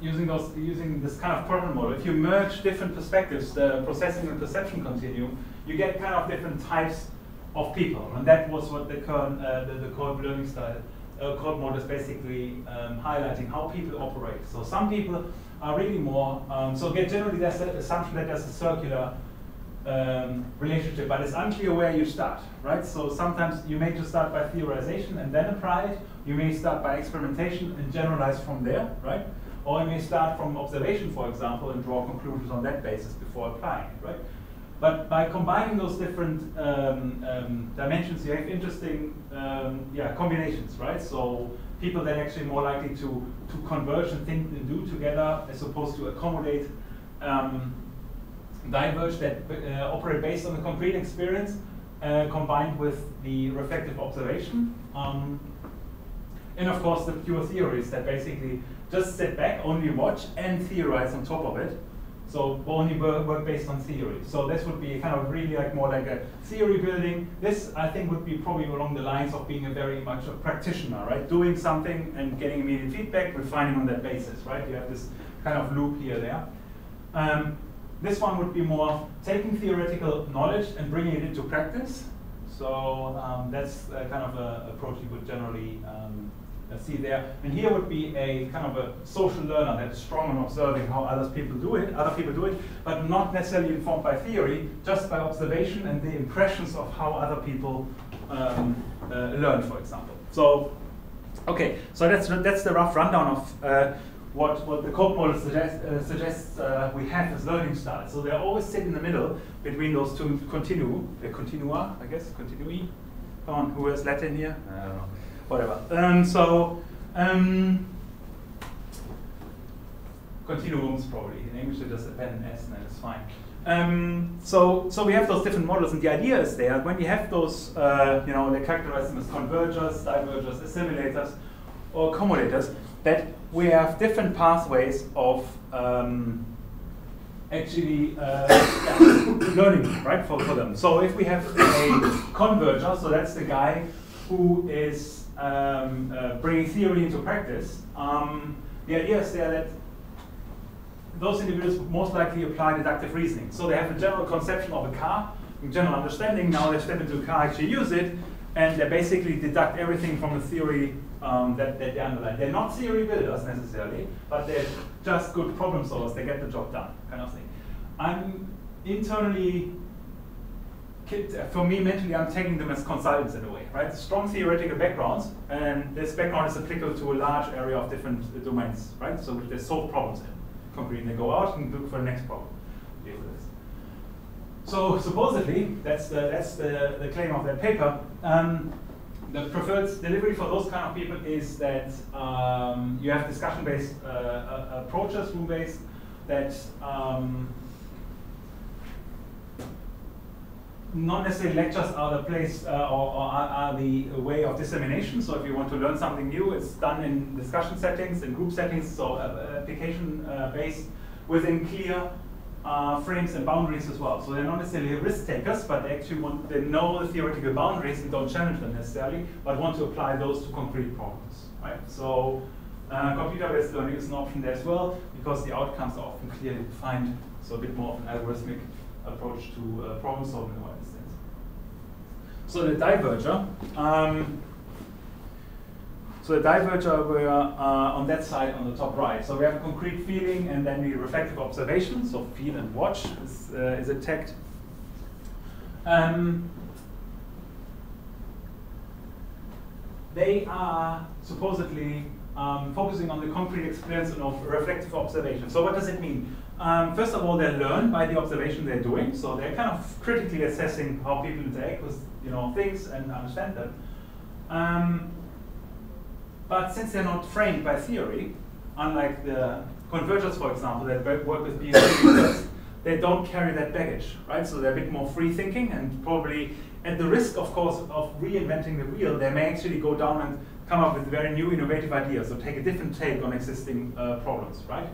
using this kind of problem model, if you merge different perspectives, the processing and perception continuum, you get kind of different types of people, and that was what the Kolb learning style, Kolb model is basically highlighting how people operate. So some people are really more, generally there's the assumption that there's a circular relationship, but it's unclear where you start, right? So sometimes you may just start by theorization and then apply it. You may start by experimentation and generalize from there, right? Or you may start from observation, for example, and draw conclusions on that basis before applying it, right? But by combining those different dimensions, you have interesting combinations, right? So people that are actually more likely to converge and think and do together, as opposed to accommodate, diverge, that operate based on the concrete experience, combined with the reflective observation. And of course the pure theories that basically just sit back, only watch, and theorize on top of it. So only work based on theory. So this would be kind of really more like a theory building. This, I think, would be probably along the lines of being a very much a practitioner, right? Doing something and getting immediate feedback, refining on that basis, right? You have this kind of loop here there. This one would be more taking theoretical knowledge and bringing it into practice. So that's kind of an approach you would generally see there. And here would be a kind of a social learner that is strong on observing how other people do it, but not necessarily informed by theory, just by observation and the impressions of how other people learn, for example. So, okay, so that's the rough rundown of what the Kolb model suggests we have as learning styles. So they always sit in the middle between those two continua, I guess, continui. Come on, who has Latin here? I don't know. Whatever. Continuums probably. In English they just append an S and then it's fine. So we have those different models, and the idea is there when you have those, they characterize them as convergers, divergers, assimilators, or accommodators, that we have different pathways of actually learning, right, for them. So if we have a converger, so that's the guy who is bringing theory into practice, the idea is there that those individuals most likely apply deductive reasoning. So they have a general conception of a car, a general understanding. Now they step into a car, actually use it, and they basically deduct everything from the theory that they underline. They're not theory builders necessarily, but they're just good problem solvers. They get the job done, kind of thing. I'm internally, for me mentally, I'm taking them as consultants in a way, right? Strong theoretical backgrounds, and this background is applicable to a large area of different domains, right? So they solve problems in concrete. They go out and look for the next problem. Deal with this. So supposedly, that's the claim of that paper. The preferred delivery for those kind of people is that you have discussion-based approaches, room-based, that not necessarily lectures are the place or are the way of dissemination. So if you want to learn something new, it's done in discussion settings, in group settings, so application-based within clear frames and boundaries as well. So they're not necessarily risk takers, but they actually they know the theoretical boundaries and don't challenge them necessarily, but want to apply those to concrete problems, right? So computer-based learning is an option there as well, because the outcomes are often clearly defined, so a bit more of an algorithmic approach to problem solving in one instance. So the diverger. So the diverger were on that side on the top right. So we have a concrete feeling and then the reflective observation. So feel and watch is attacked. They are supposedly focusing on the concrete experience of reflective observation. So what does it mean? First of all, they learn by the observation they're doing. So they're kind of critically assessing how people interact with things and understand them. But since they're not framed by theory, unlike the convergers, for example, that work with behavior, they don't carry that baggage, right? So they're a bit more free thinking, and probably at the risk, of course, of reinventing the wheel, they may actually go down and come up with very new, innovative ideas, or take a different take on existing problems, right?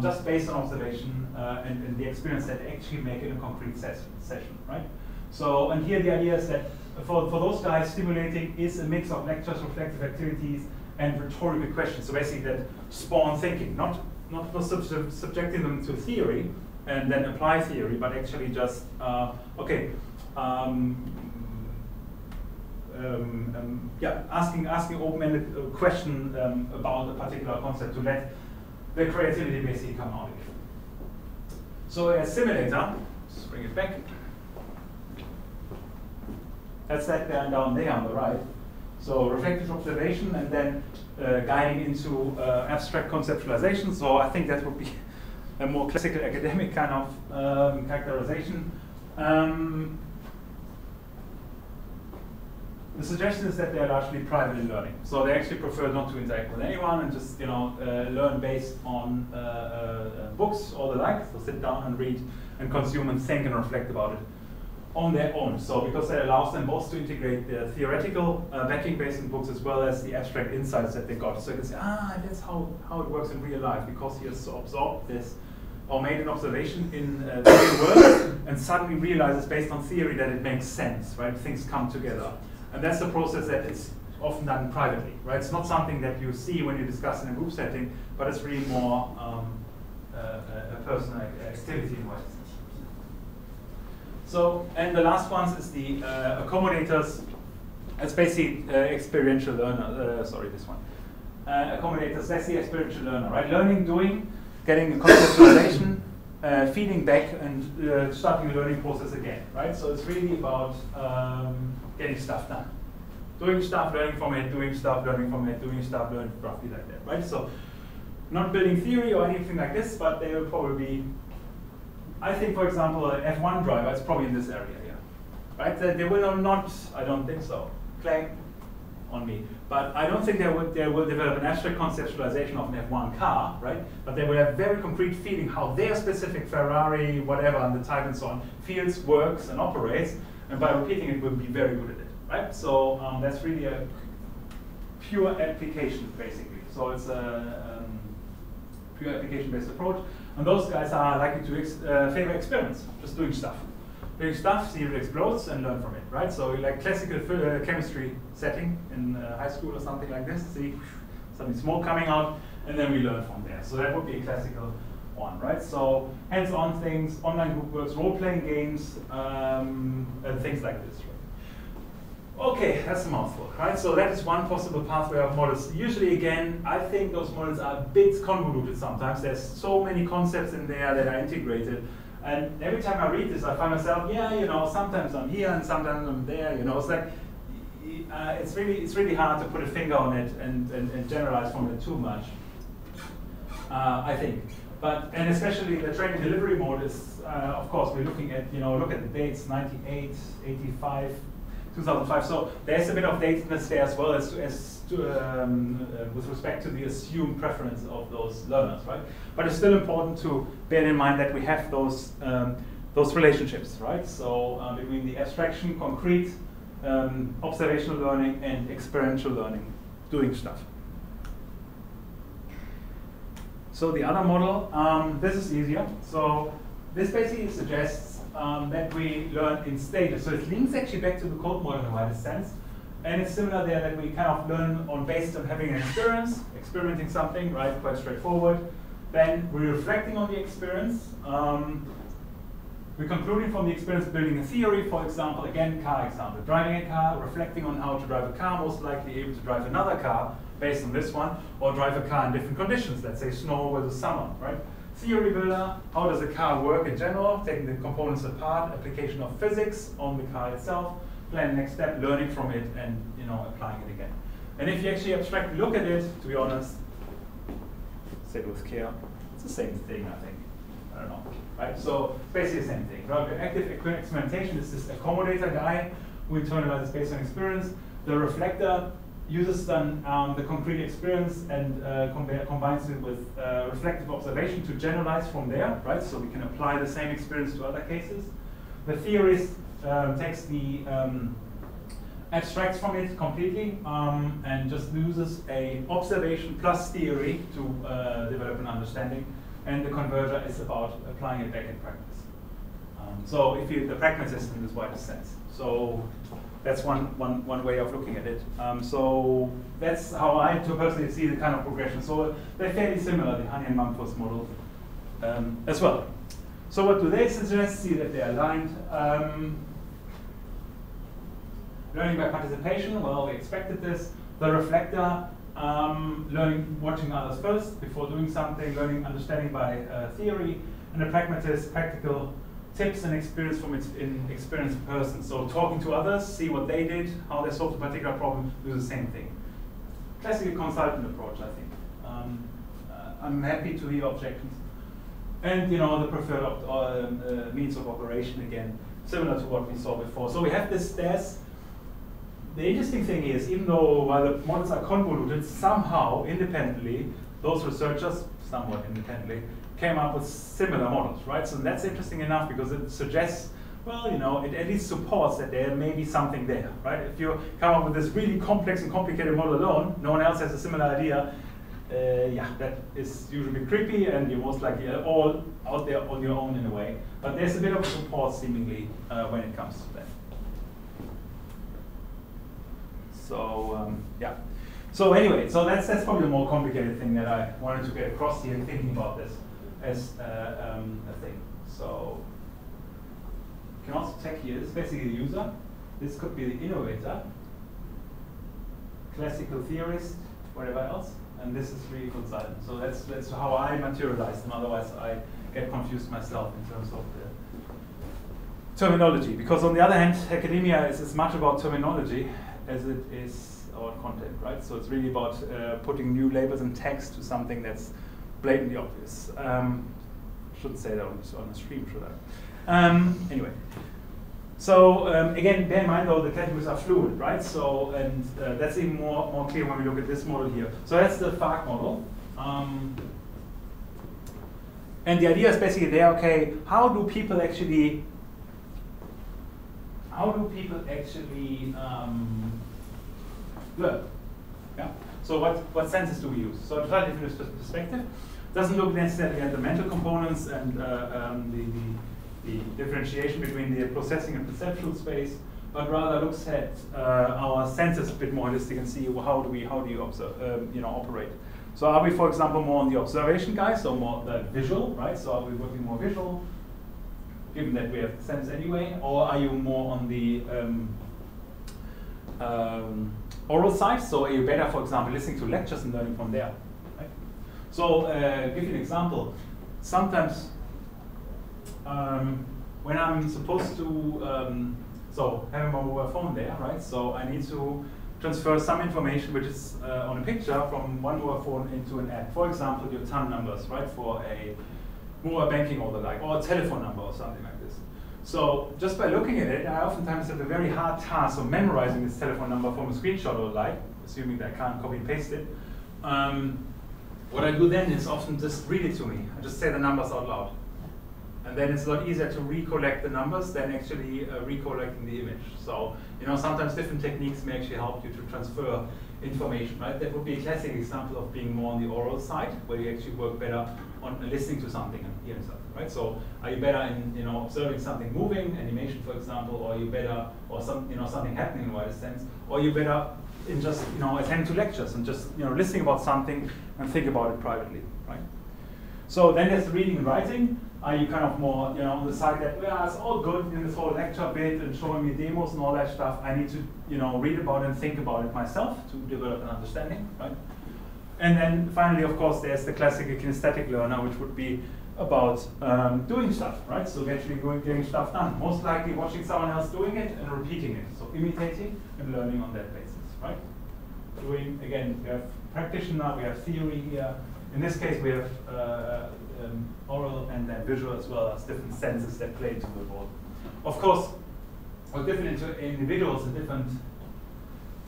Just based on observation and the experience that they actually make in a concrete session, right? So, and here the idea is that for those guys, stimulating is a mix of lectures, reflective activities, and rhetorical questions. So basically that spawn thinking, not subjecting them to theory and then apply theory, but actually just, asking open-ended question about a particular concept to let the creativity basically come out of it. So a simulator, let's bring it back. That's that down there on the right. So reflective observation and then guiding into abstract conceptualization. So I think that would be a more classical academic kind of characterization. The suggestion is that they're largely privately learning. So they actually prefer not to interact with anyone and just learn based on books or the like. So sit down and read and consume and think and reflect about it on their own. So because that allows them both to integrate the theoretical backing based in books as well as the abstract insights that they got. So you can say, that's how it works in real life, because he has absorbed this or made an observation in the real world and suddenly realizes based on theory that it makes sense, right? Things come together. And that's the process that is often done privately, right? It's not something that you see when you discuss in a group setting, but it's really more a personal activity in what. So, and the last one is the accommodators. It's basically experiential learner. Sorry, this one. Accommodators, that's the experiential learner, right? Learning, doing, getting a conceptualization, feeding back, and starting the learning process again, right? So it's really about getting stuff done. Doing stuff, learning from it, doing stuff, learning from it, doing stuff, learning roughly like that, right? So not building theory or anything like this, but they will probably be, I think, for example, an F1 driver is probably in this area here, right? They will not, I don't think so, claim on me, but I don't think they will develop an abstract conceptualization of an F1 car, right? But they will have very concrete feeling how their specific Ferrari, whatever, and the type and so on, feels, works, and operates, and by repeating it, will be very good at it, right? So that's really a pure application, basically. So it's a pure application-based approach, and those guys are likely to favor experiments, just doing stuff. Doing stuff, see if it explodes, and learn from it, right? So like classical chemistry setting in high school or something like this, see something smoke coming out, and then we learn from there. So that would be a classical one, right? So hands-on things, online group works, role-playing games, and things like this, right? Okay, that's a mouthful, right? So that is one possible pathway of models. Usually, again, I think those models are a bit convoluted sometimes. There's so many concepts in there that are integrated. And every time I read this, I find myself, yeah, you know, sometimes I'm here and sometimes I'm there. You know, it's like it's really hard to put a finger on it and generalize from it too much. I think, and especially the training delivery mode is, of course, we're looking at, you know, look at the dates, 98, 85, 2005. So there's a bit of dateness there as well as with respect to the assumed preference of those learners, right? But it's still important to bear in mind that we have those relationships, right? So between the abstraction, concrete, observational learning, and experiential learning, doing stuff. So the other model, this is easier. So this basically suggests that we learn in stages. So it links actually back to the Kolb model in a wider sense. And it's similar there that we kind of learn based on having an experience, experimenting something, right, quite straightforward. Then we're reflecting on the experience. We're concluding from the experience, building a theory, for example, again, car example. Driving a car, reflecting on how to drive a car, most likely able to drive another car based on this one, or drive a car in different conditions, let's say snow versus summer, right? Theory builder, how does a car work in general, taking the components apart, application of physics on the car itself, plan next step, learning from it, and, you know, applying it again. And if you actually abstractly look at it, to be honest, say it with care, it's the same thing, I think. I don't know, right? So basically the same thing. Right? Active experimentation is this accommodator guy who internalizes based on experience. The reflector uses then the concrete experience and combines it with reflective observation to generalize from there, right? So we can apply the same experience to other cases. The theorist takes the abstracts from it completely and just uses a observation plus theory to develop an understanding. And the converger is about applying it back in practice. So if you, the pragmatist in this wider sense. So that's one way of looking at it. So that's how I personally see the kind of progression. So they're fairly similar, the Honey and Mumford model as well. So what do they suggest? See that they're aligned. Learning by participation, well, we expected this. The reflector, learning, watching others first before doing something, learning, understanding by theory, and the pragmatist, practical tips and experience from experienced persons. So talking to others, see what they did, how they solved a particular problem, do the same thing. Classical consultant approach, I think. I'm happy to hear objections. And, you know, the preferred means of operation, again, similar to what we saw before. So we have this stairs. The interesting thing is, even though while the models are convoluted, somehow, independently, those researchers, somewhat independently, came up with similar models, right? So that's interesting enough because it suggests, well, you know, it at least supports that there may be something there, right? If you come up with this really complex and complicated model alone, no one else has a similar idea, yeah, that is usually creepy, and you're most likely all out there on your own in a way. But there's a bit of support, seemingly, when it comes to that. So yeah. So anyway, so that's probably the more complicated thing that I wanted to get across here, thinking about this as a thing. So you can also check here. This is basically the user. This could be the innovator. classical theorist, whatever else, and this is really consultant. So that's how I materialize them. Otherwise, I get confused myself in terms of the terminology. Because on the other hand, academia is as much about terminology as it is about content, right? So it's really about putting new labels and text to something that's blatantly obvious. Shouldn't say that on the stream, should I? Anyway. So again, bear in mind though the categories are fluid, right? So and that's even more clear when we look at this model here. So that's the VARK model, and the idea is basically there. Okay, how do people actually learn? Yeah. So what senses do we use? So to try to different perspective, doesn't look necessarily at the mental components and the differentiation between the processing and perceptual space, but rather looks at our senses a bit more holistic and see how do you observe, operate. So are we, for example, more on the observation guys, so more visual, right? So are we working more visual, given that we have sense anyway, or are you more on the oral side? So are you better, for example, listening to lectures and learning from there? Right? So give you an example. Sometimes when I'm supposed to, so having my mobile phone there, right? So I need to transfer some information which is on a picture from one mobile phone into an app. For example, your TAN numbers, right? For a mobile banking or the like, or a telephone number or something like this. So just by looking at it, I oftentimes have a very hard task of memorizing this telephone number from a screenshot or the like, assuming that I can't copy and paste it. What I do then is often just read it to me. I just say the numbers out loud. And then it's a lot easier to recollect the numbers than actually recollecting the image. So, sometimes different techniques may actually help you to transfer information, right? That would be a classic example of being more on the oral side, where you actually work better on listening to something and hearing something, right? So, are you better in, observing something moving, animation, for example, or are you better, or something happening in a wider sense, or are you better in just, attending to lectures and just, listening about something and think about it privately, right? So then there's the reading and writing. Are you kind of more, on the side that, well, it's all good in this whole lecture bit and showing me demos and all that stuff. I need to, read about it and think about it myself to develop an understanding, right? And then finally, of course, there's the classical kinesthetic learner, which would be about doing stuff, right? So actually getting stuff done. Most likely watching someone else doing it and repeating it. So imitating and learning on that basis, right? Doing, again, we have practitioner, we have theory here. In this case, we have oral and then visual as well as different senses that play into the board. Of course, for different individuals and different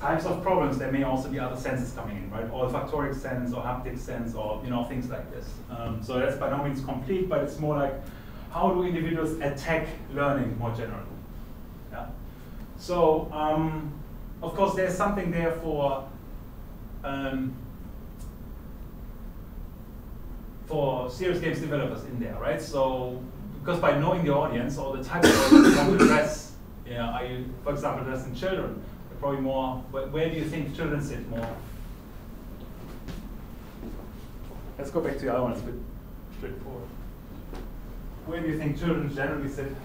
types of problems, there may also be other senses coming in, right? Olfactoric sense or haptic sense or things like this. So that's by no means complete, but it's more like how do individuals attack learning more generally? Yeah. So of course, there's something there for serious games developers in there, right? So, because by knowing the audience or the type of audience you want to address, are you, for example, addressing children? Probably more, where do you think children sit more? Let's go back to the other one, it's a bit straightforward. Where do you think children generally sit?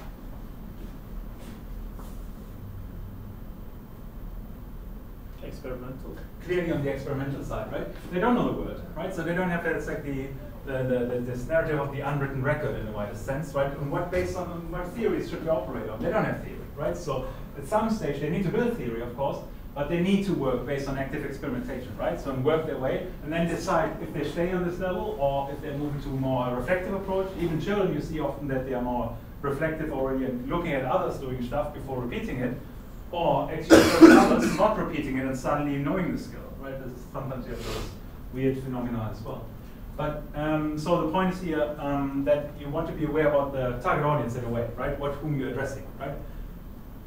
Experimental. Clearly on the experimental side, right? They don't know the word, right? So they don't have that, it's like this narrative of the unwritten record in a wider sense, right? And based on what theories should we operate on? They don't have theory, right? So at some stage they need to build theory, of course, but they need to work based on active experimentation, right? So and work their way, and then decide if they stay on this level or if they're moving to a more reflective approach. Even children, you see often that they are more reflective already and looking at others doing stuff before repeating it, or actually others not repeating it and suddenly knowing the skill, right? Sometimes you have those weird phenomena as well. But so the point is here that you want to be aware about the target audience in a way, right? Whom you're addressing, right?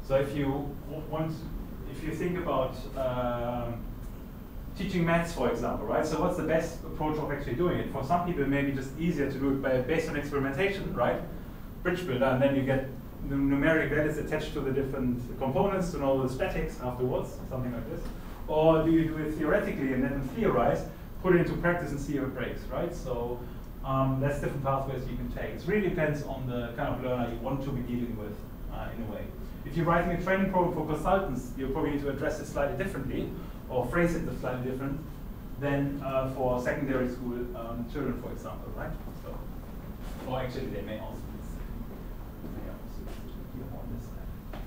So if you think about teaching maths, for example, right? So what's the best approach of actually doing it? For some people, it may be just easier to do it based on experimentation, right? Bridge builder, and then you get the numeric values attached to the different components to know the statics afterwards, something like this. Or do you do it theoretically and then theorize, put it into practice and see how it breaks, right? So that's different pathways you can take. It really depends on the kind of learner you want to be dealing with in a way. If you're writing a training program for consultants, you probably need to address it slightly differently. or phrase it slightly different than for secondary school children, for example, right? So, or actually, they may also be here on this side.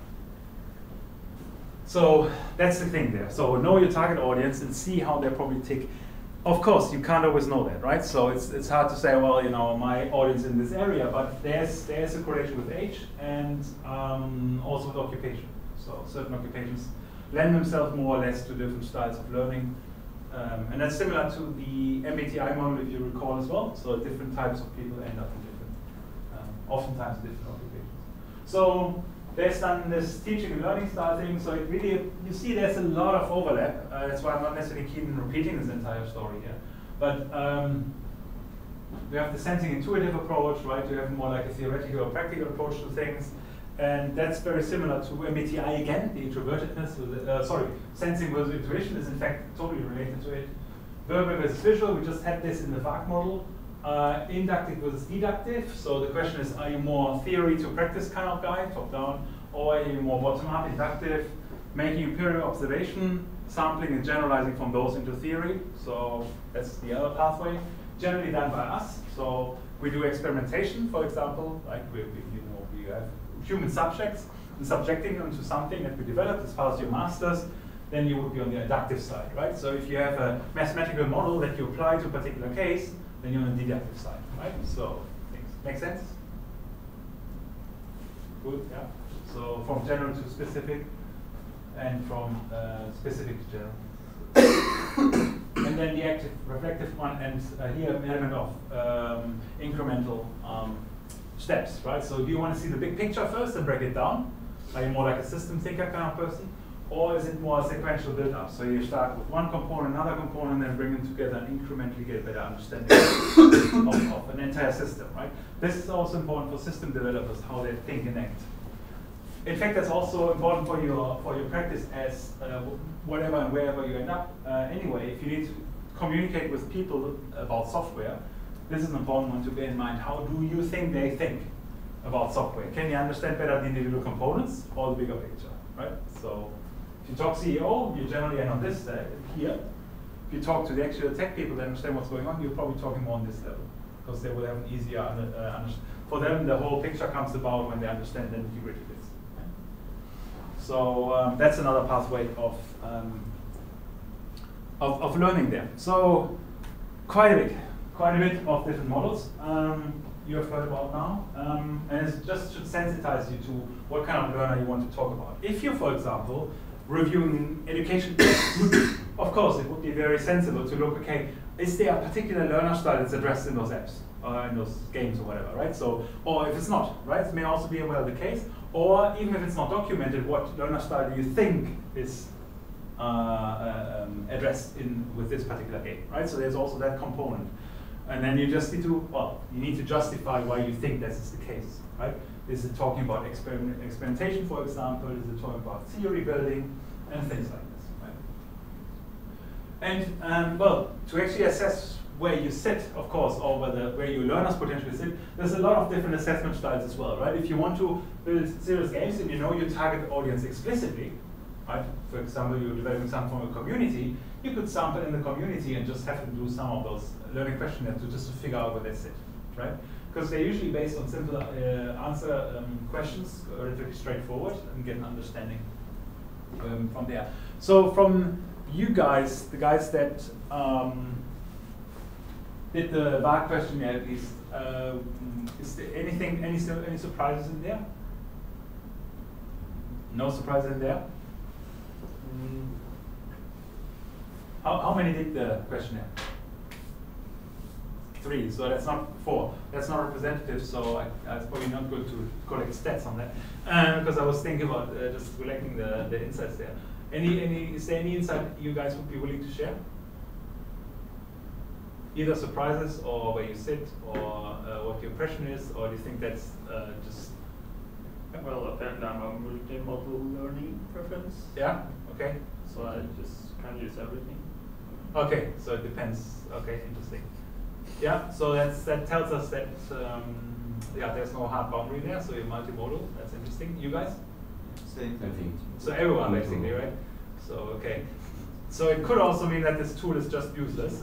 So that's the thing there. So know your target audience and see how they probably tick. Of course, you can't always know that, right? So it's hard to say, well, you know, my audience in this area, but there's a correlation with age and also with occupation. So certain occupations lend themselves more or less to different styles of learning. And that's similar to the MBTI model, if you recall as well. So different types of people end up in different, oftentimes different occupations. So there's done this teaching and learning style thing. So it really, you see there's a lot of overlap. That's why I'm not necessarily keen in repeating this entire story here. But we have the sensing intuitive approach, right? You have more like a theoretical or practical approach to things. And that's very similar to MBTI again, the introvertedness, sensing versus intuition is in fact totally related to it. Verbal versus visual, we just had this in the VARK model. Inductive versus deductive, so the question is, are you more theory to practice kind of guy, top down, or are you more bottom up, inductive, making empirical observation, sampling and generalizing from those into theory? So that's the other pathway, generally done by us. So we do experimentation, for example, like we have human subjects and subjecting them to something that we developed as part of your masters, then you would be on the inductive side, right? So if you have a mathematical model that you apply to a particular case, then you're on the deductive side, right? So things make sense? Good, yeah. So from general to specific, and from specific to general. And then the active, reflective one, and here an element of incremental steps, right? So do you want to see the big picture first and break it down? Are you more like a system thinker kind of person? Or is it more a sequential build-up? So you start with one component, another component, and bring them together and incrementally get a better understanding of an entire system, right? This is also important for system developers, how they think and act. In fact, that's also important for your practice as whatever and wherever you end up. Anyway, if you need to communicate with people about software, this is an important one to bear in mind. How do you think they think about software? Can you understand better the individual components or the bigger picture, right? So if you talk CEO, you generally end on this here. If you talk to the actual tech people that understand what's going on, you're probably talking more on this level, because they will have an easier for them, the whole picture comes about when they understand the nitty-gritty bits. Right? So that's another pathway of learning there. So quite a bit of different models you have heard about now, and it just should sensitize you to what kind of learner you want to talk about. If you, for example, reviewing education, of course, it would be very sensible to look, okay, is there a particular learner style that's addressed in those apps, or in those games or whatever, right? So, or if it's not, right, it may also be well the case, or even if it's not documented, what learner style do you think is addressed with this particular game, right? So there's also that component. And then you just need to, you need to justify why you think this is the case, right? Is it talking about experimentation, for example? Is it talking about theory building and things like this, right? And to actually assess where you sit, of course, or where your learners potentially sit, there's a lot of different assessment styles as well, right? If you want to build serious games and you know your target audience explicitly, right? For example, you're developing something from a community, you could sample in the community and just have them do some of those learning questionnaires to figure out where they sit, right? Because they're usually based on simple answer questions, relatively straightforward, and get an understanding from there. So from you guys, the guys that did the VARK questionnaire at least, is there any surprises in there? No surprises in there? How many did the questionnaire? 3, so that's not 4. That's not representative, so I was probably not good to collect stats on that, because I was thinking about just collecting the insights there. Is there any insight you guys would be willing to share? Either surprises, or where you sit, or what your impression is, or do you think that's just... Well, apparently I'm a multi-model learning preference. Yeah, okay. So I just can't use everything. Okay, so it depends. Okay, interesting. Yeah, so that tells us that there's no hard boundary there. So you're multimodal. That's interesting. You guys? Same thing. So everyone basically, right? So okay. So it could also mean that this tool is just useless,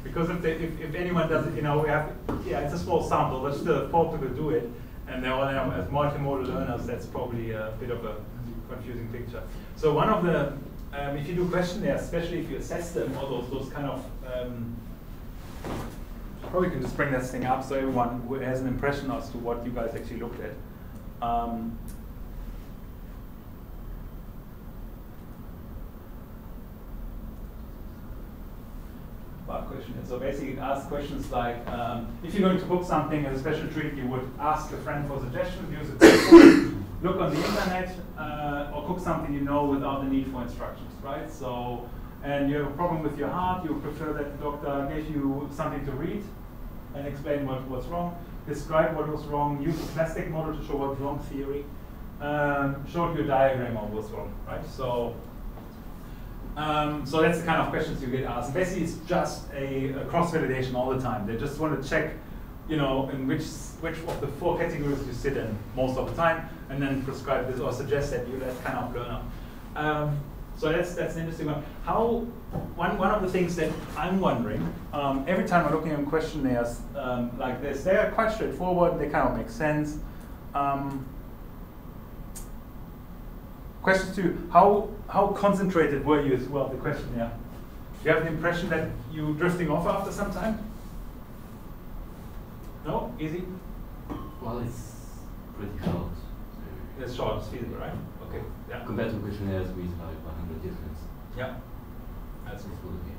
because if anyone does it, we have, it's a small sample, but still 4 people do it, and they're all as multimodal learners. That's probably a bit of a confusing picture. So one of the, if you do questionnaires, especially if you assess them, or those kind of, probably can just bring this thing up so everyone who has an impression as to what you guys actually looked at. Question. So basically it asks questions like, if you're going to book something as a special treat, you would ask a friend for suggestions, use a textbook, look on the internet, or cook something without the need for instructions, right? So, and you have a problem with your heart, you prefer that the doctor gave you something to read and explain what's wrong, describe what was wrong, use a plastic model to show what's wrong theory, showed you a diagram of what's wrong, right? So that's the kind of questions you get asked. Basically, it's just a cross-validation all the time. They just want to check, in which of the 4 categories you sit in most of the time, and then prescribe this or suggest that you're that kind of learner. So that's an interesting one. One of the things that I'm wondering, every time I'm looking at questionnaires like this, they are quite straightforward. They kind of make sense. Question 2, how concentrated were you as well, the questionnaire? Do you have the impression that you're drifting off after some time? No? Easy? Well, it's pretty short. It's short, it's feasible, right? Okay, yeah. Compared to questionnaires with like 100 difference. Yeah. That's good. Okay.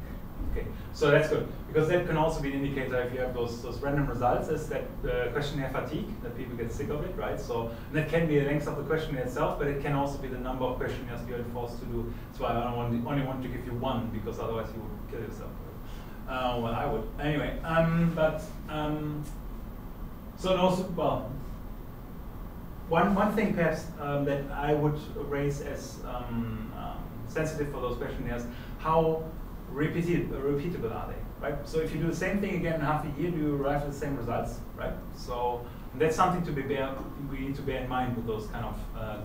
Okay, so that's good, because that can also be an indicator if you have those random results, is that questionnaire fatigue, that people get sick of it, right? So that can be the length of the questionnaire itself, but it can also be the number of questionnaires you're forced to do. That's why I only want to give you 1, because otherwise you would kill yourself. Well, I would. Anyway, so also, well, one thing perhaps that I would raise as sensitive for those questionnaires, how repeatable are they, right? So if you do the same thing again in half a year, do you arrive at the same results, right? So that's something we need to bear in mind with those kind of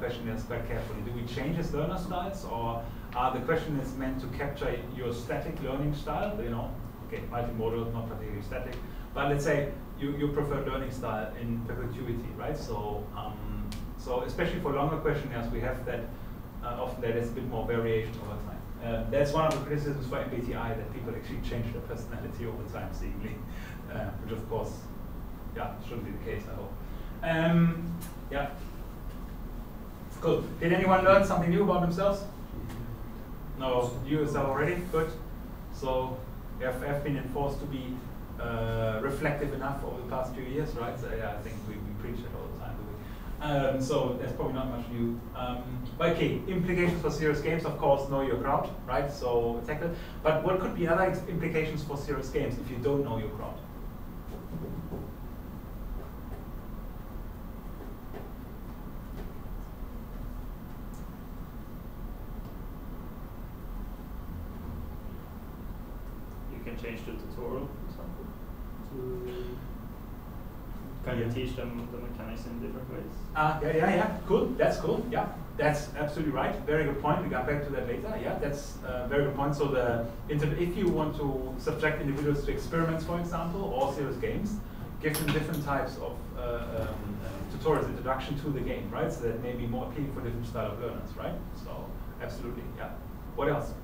questionnaires quite carefully. Do we change as learner styles, or are the questionnaires meant to capture your static learning style? Okay, multimodal, not particularly static, but let's say you prefer learning style in perpetuity, right? So especially for longer questionnaires, we have that often there's a bit more variation over time. That's one of the criticisms for MBTI, that people actually change their personality over time seemingly, which of course, shouldn't be the case, I hope. Yeah. Cool. Did anyone learn something new about themselves? No, you yourself already? Good. So you have been enforced to be reflective enough over the past few years, right? So I think we preach it all the time, do we? So there's probably not much new. But okay, implications for serious games, of course, know your crowd, right? So tackle. But what could be other implications for serious games if you don't know your crowd? You can change the tutorial, for example. Can you teach them the mechanics in different ways? Yeah. Cool. That's cool. Yeah, that's absolutely right. Very good point. We got back to that later. Yeah, that's a very good point. So if you want to subject individuals to experiments, for example, or serious games, give them different types of tutorials, introduction to the game, right? So that may be more appealing for different style of learners, right? So absolutely. Yeah. What else?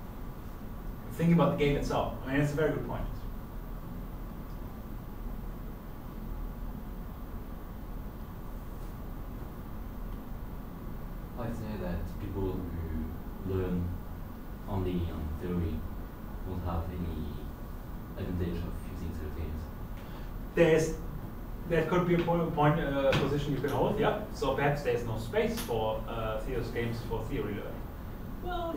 Think about the game itself. I mean, it's a very good point. I'd say that people who learn only on theory won't have any advantage of using their games. That could be a position you can hold, yeah. So perhaps there's no space for theory games for theory learning. Well,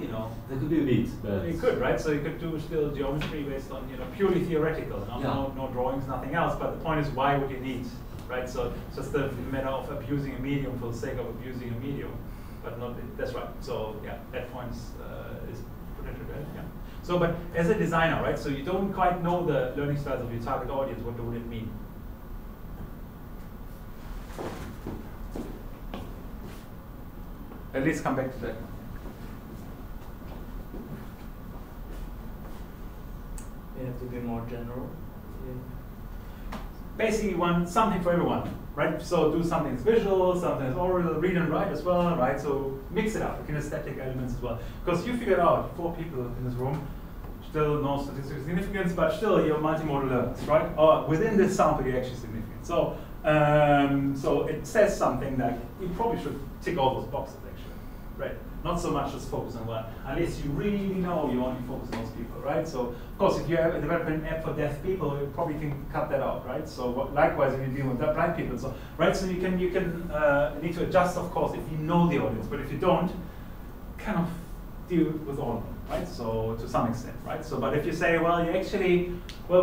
there could be a bit, but you could, right? So you could do still geometry based on purely theoretical, no drawings, nothing else. But the point is, why would you need, right? So it's just a matter of abusing a medium for the sake of abusing a medium, but not. That's right. So yeah, that point is potentially valid. Yeah. So, but as a designer, right? So you don't quite know the learning styles of your target audience. What would it mean? At least come back to that. You have to be more general. Basically, you want something for everyone, right? So do something that's visual, something that's oral, read and write as well, right? So mix it up, kinesthetic elements as well. Because you figured out 4 people in this room, still no statistical significance, but still you're multimodal learners, right? Or within this sample, you're actually significant. So, so it says something that you probably should tick all those boxes actually, right? Not so much just focus on one, unless you really know you only focus on those people, right? So, of course, if you have developing an app for deaf people, you probably can cut that out, right? So, likewise, if you deal with blind people, so right, so you can need to adjust, of course, if you know the audience, but if you don't, kind of deal with all of them, right? So, to some extent, right? So, but if you say, well,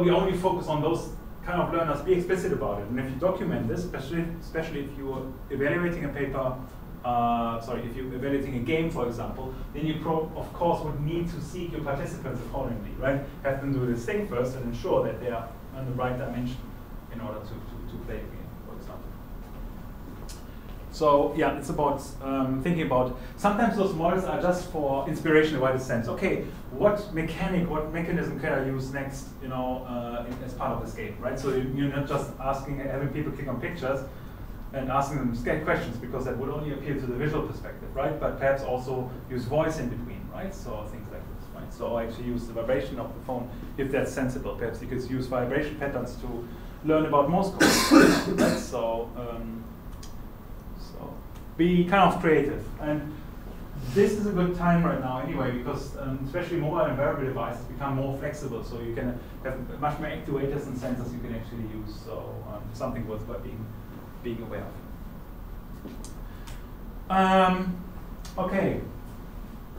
we only focus on those kind of learners, be explicit about it, and if you document this, especially if you're evaluating a paper. If you're evaluating a game, for example, then you of course would need to seek your participants accordingly, right? Have them do this thing first and ensure that they are on the right dimension in order to play a game, for example. So yeah, it's about thinking about, sometimes those models are just for inspiration in the widest sense. Okay, what mechanism can I use next, as part of this game, right? So you're not just having people click on pictures, and asking them questions, because that would only appeal to the visual perspective, right? But perhaps also use voice in between, right? So things like this, right? So actually use the vibration of the phone if that's sensible. Perhaps you could use vibration patterns to learn about Morse code, right? So be kind of creative. And this is a good time right now anyway, because especially mobile and wearable devices become more flexible, so you can have much more actuators and sensors you can actually use. So something worthwhile being aware of. Okay.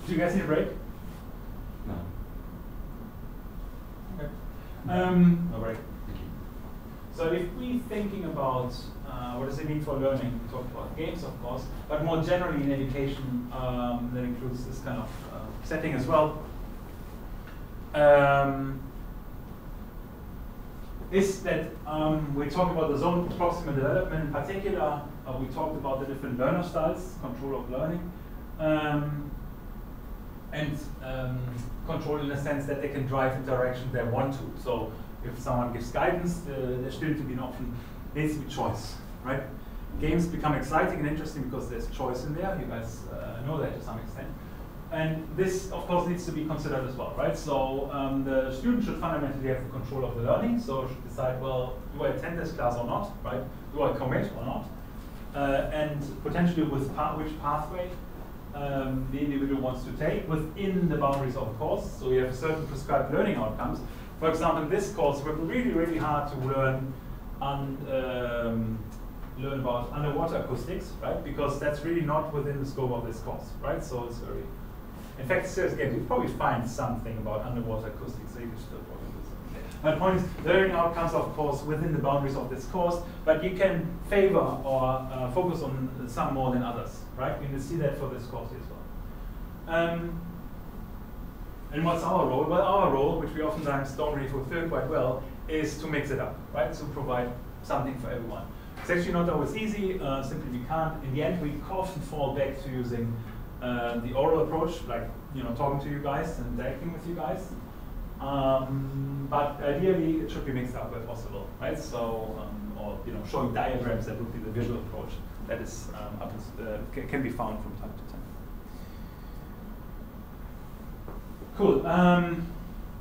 Do you guys need a break? No. Okay. No break. Thank you. So if we're thinking about what does it mean for learning, we talked about games, of course, but more generally in education, that includes this kind of setting as well. Is that we talked about the zone of proximal development in particular. We talked about the different learner styles, control of learning, and control in the sense that they can drive in the direction they want to. So if someone gives guidance, there's still to be an option, needs to be choice, right? Games become exciting and interesting because there's choice in there. You guys know that to some extent. And this, of course, needs to be considered as well, right? So the student should fundamentally have the control of the learning, so should decide, well, do I attend this class or not, right? Do I commit or not? And potentially with which pathway the individual wants to take within the boundaries of the course. So we have certain prescribed learning outcomes. For example, in this course, we're really, really hard to learn about underwater acoustics, right? Because that's really not within the scope of this course, right? So it's very. In fact, serious game, you probably find something about underwater acoustics, so you can still probably do something. My point is, learning outcomes, of course, within the boundaries of this course, but you can favor or focus on some more than others, right? You can see that for this course as well. And what's our role? Well, our role, which we oftentimes don't really fulfill quite well, is to mix it up, right? To provide something for everyone. It's actually not always easy, simply we can't. In the end, we often fall back to using the oral approach, like talking to you guys and interacting with you guys. But ideally, it should be mixed up where possible, right? So, or showing diagrams, that would be the visual approach. That is can be found from time to time. Cool.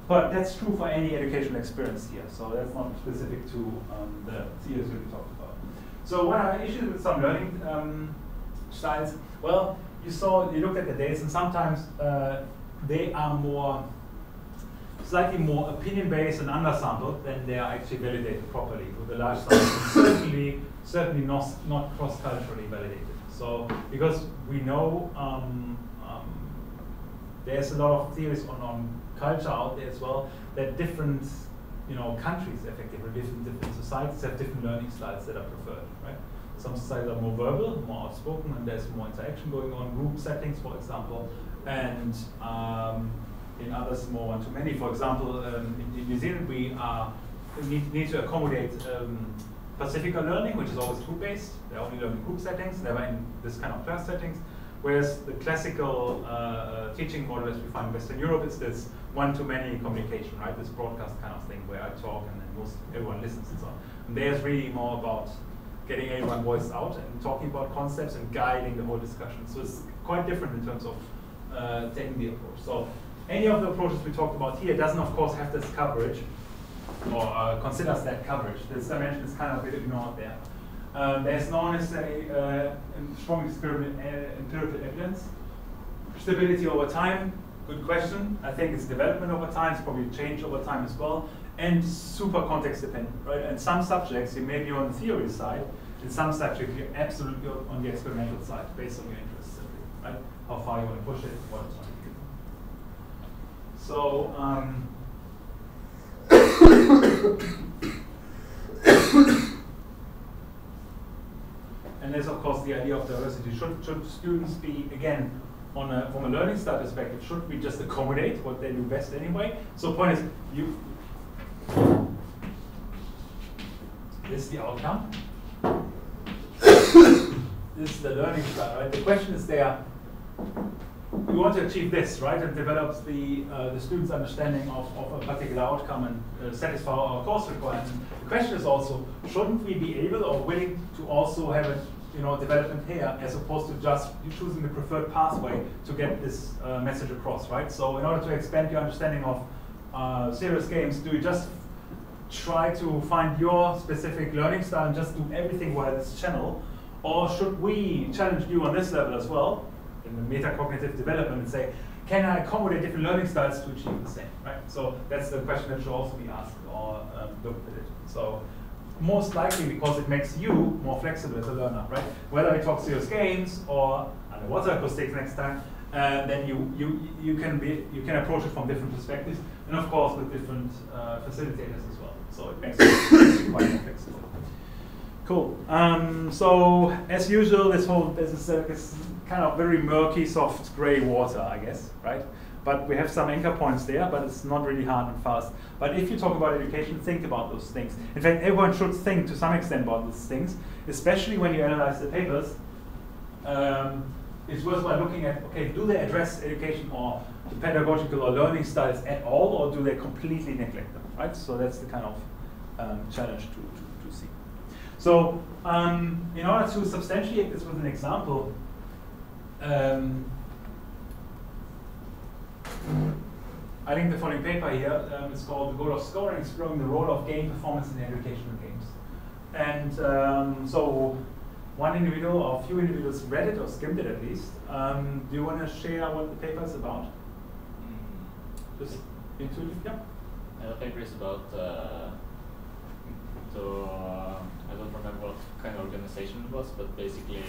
But that's true for any educational experience here. So that's not specific to the theories we talked about. So what are issues with some learning styles? Well, you looked at the data, and sometimes they are slightly more opinion-based and undersampled than they are actually validated properly with a large sample. certainly not cross-culturally validated. So because we know there's a lot of theories on culture out there as well, that different countries, effectively different societies have different learning styles that are preferred, right? Some societies are more verbal, more outspoken, and there's more interaction going on, group settings, for example, and in others more one-to-many. For example, in New Zealand, we need to accommodate Pacifica learning, which is always group-based. They're only learning group settings, never in this kind of class settings. Whereas the classical teaching model as we find in Western Europe is this one-to-many communication, right? This broadcast kind of thing where I talk and then everyone listens and so on. And there's really more about getting everyone voiced out and talking about concepts and guiding the whole discussion. So it's quite different in terms of taking the approach. So any of the approaches we talked about here doesn't, of course, have this coverage or considers that coverage. This dimension is kind of a bit ignored there. There's no necessarily strong empirical evidence. Stability over time, good question. I think it's development over time, it's probably change over time as well. And super context dependent, right? And some subjects you may be on the theory side, in some subjects you're absolutely on the experimental side, based on your interests simply, right? How far you want to push it, what it's going to do. So, and there's of course the idea of diversity. Should students be, again, from a learning style perspective, should we just accommodate what they do best anyway? So the point is, this is the outcome. This is the learning style, right? The question is there, we want to achieve this, right? And develop the student's understanding of a particular outcome and satisfy our course requirements. The question is also, shouldn't we be able or willing to also have a development here as opposed to just choosing the preferred pathway to get this message across, right? So in order to expand your understanding of serious games, do you just try to find your specific learning style and just do everything via this channel? Or should we challenge you on this level as well, in the metacognitive development, and say, can I accommodate different learning styles to achieve the same, right? So that's the question that should also be asked or looked at it. So most likely because it makes you more flexible as a learner, right? Whether we talk serious games or underwater acoustics next time, then you can approach it from different perspectives, and of course with different facilitators as well. So it makes it quite more flexible. Cool. So as usual, this is kind of very murky, soft, gray water, I guess, right? But we have some anchor points there, but it's not really hard and fast. But if you talk about education, think about those things. In fact, everyone should think to some extent about these things, especially when you analyze the papers. It's worthwhile looking at, okay, do they address education or the pedagogical or learning styles at all, or do they completely neglect them, right? So that's the kind of challenge to see. So in order to substantiate this with an example, I think the following paper here is called The Goal of Scoring, exploring the role of game performance in educational games. And so one individual or a few individuals read it or skimmed it at least. Do you want to share what the paper is about? Just intuitive, yeah? The paper is about, I don't remember what kind of organization it was, but basically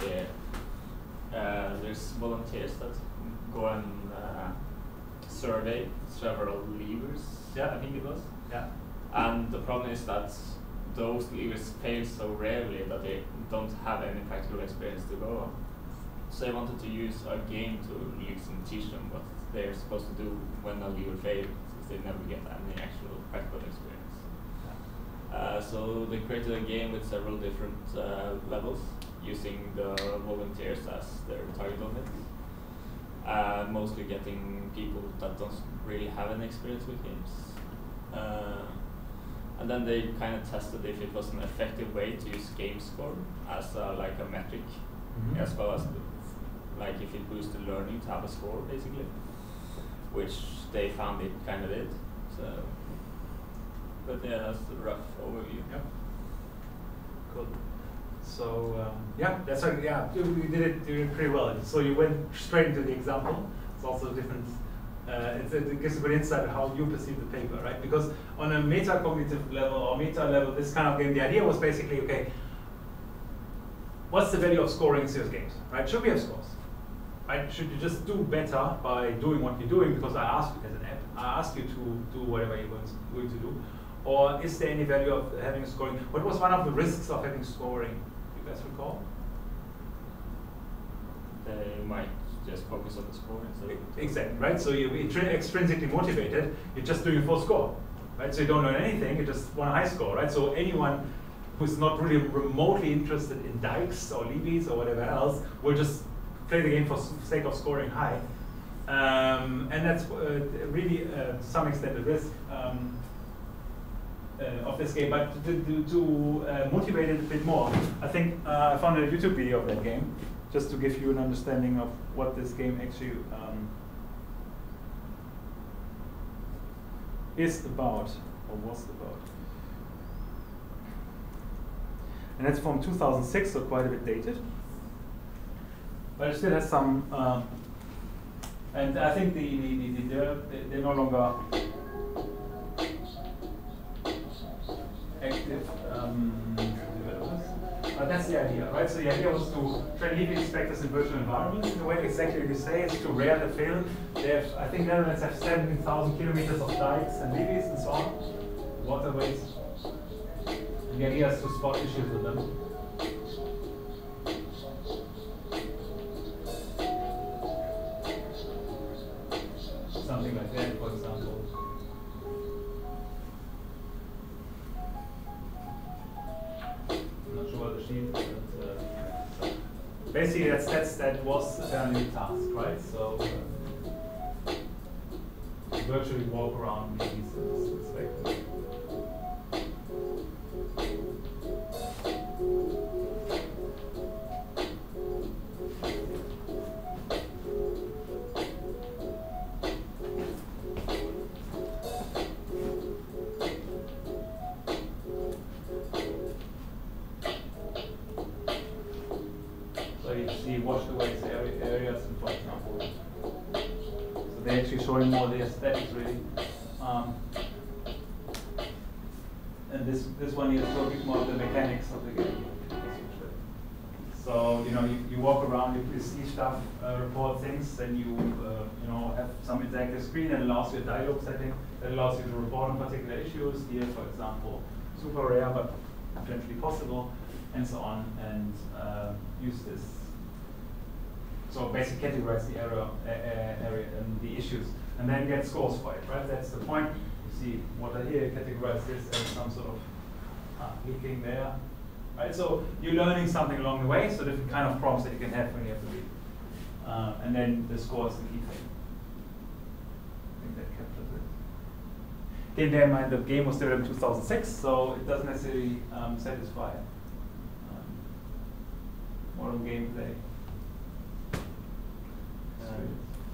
there's volunteers that go and survey several levers, yeah. I think it was. Yeah. And the problem is that those levers fail so rarely that they don't have any practical experience to go on. So they wanted to use a game to teach them what they're supposed to do when a lever fails, since they never get any actual practical experience. So they created a game with several different levels, using the volunteers as their target audience. Mostly getting people that don't really have any experience with games. And then they kind of tested if it was an effective way to use game score as like a metric, as well as like if it boosted learning to have a score, basically, which they found it kind of did. So, but yeah, that's the rough overview. Yeah. Cool. So yeah, that's like, yeah, you did it pretty well. So you went straight into the example. It's also a different. It gives a good insight of how you perceive the paper, right? Because on a metacognitive level or meta level, this kind of game, the idea was basically, okay, what's the value of scoring in serious games, right? Should we have scores, right? Should you just do better by doing what you're doing because I asked you as an app, I asked you to do whatever you're going to do, or is there any value of having scoring? What was one of the risks of having scoring? Do you guys recall? They might just focus on the score instead of exactly, right? So you're extrinsically motivated, you're just doing a full score, right? So you don't know anything, you just want a high score, right? So anyone who's not really remotely interested in dikes or levies or whatever else will just play the game for sake of scoring high. And that's really, to some extent, the risk of this game. But to motivate it a bit more, I think I found a YouTube video of that game, just to give you an understanding of what this game actually is about, or was about. And that's from 2006, so quite a bit dated. But it still has some, and I think they're no longer active developers. But that's the idea, right? So the idea was to train Levy inspectors in virtual environments. In the way exactly you say is to rare the fail. They have, I think Netherlands have 17,000 kilometers of dikes and levees and so on, waterways. And the idea is to spot issues with them. Something like that, for example. I'm not sure what the sheet, but basically that was apparently the task, right? So virtually walk around these inspectors. Areas, for example. So they're actually showing more the aesthetics, really. And this one here is talking more of the mechanics of the game. So you walk around, you see stuff, report things, then you have some interactive screen that allows you a dialogue setting that allows you to report on particular issues. Here, for example, super rare but potentially possible, and so on, and use this. So basically categorize the area and the issues, and then get scores for it, right? That's the point. You see water here, categorize this as some sort of leaking there, right? So you're learning something along the way, so different kind of prompts that you can have when you have to read. And then the score is the key thing. I think that captures it. Again, bear in mind the game was developed in 2006, so it doesn't necessarily satisfy modern gameplay.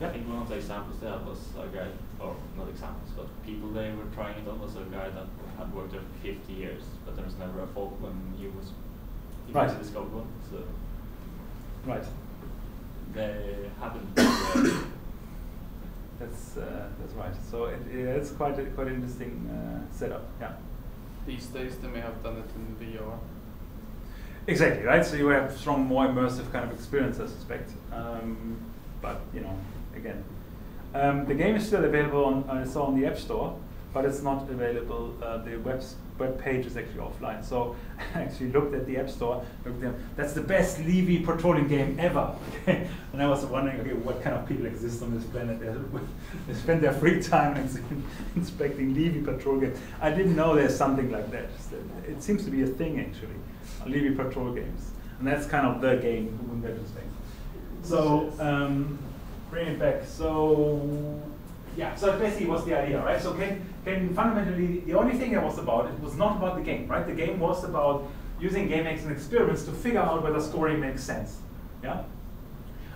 I think one of the examples there was a guy, or not examples, but people they were trying it on was a guy that had worked there for 50 years, but there was never a fault when he right. discovered one. So right. They happened. That's right. So it's quite an interesting setup. Yeah. These days they may have done it in VR. Exactly right. So you have strong, more immersive kind of experience, I suspect. But again, the game is still available on the App Store, but it's not available. The web page is actually offline. So I actually looked at the App Store. That's the best Levy patrolling game ever. Okay? And I was wondering, okay, what kind of people exist on this planet? They spend their free time inspecting Levy patrol games. I didn't know there's something like that. It seems to be a thing actually, Levy patrol games, and that's kind of the game who invented this thing. So bring it back. So yeah, so that basically was the idea, right? So can fundamentally the only thing it was not about the game, right? The game was about using GameX and experiments to figure out whether scoring makes sense. Yeah,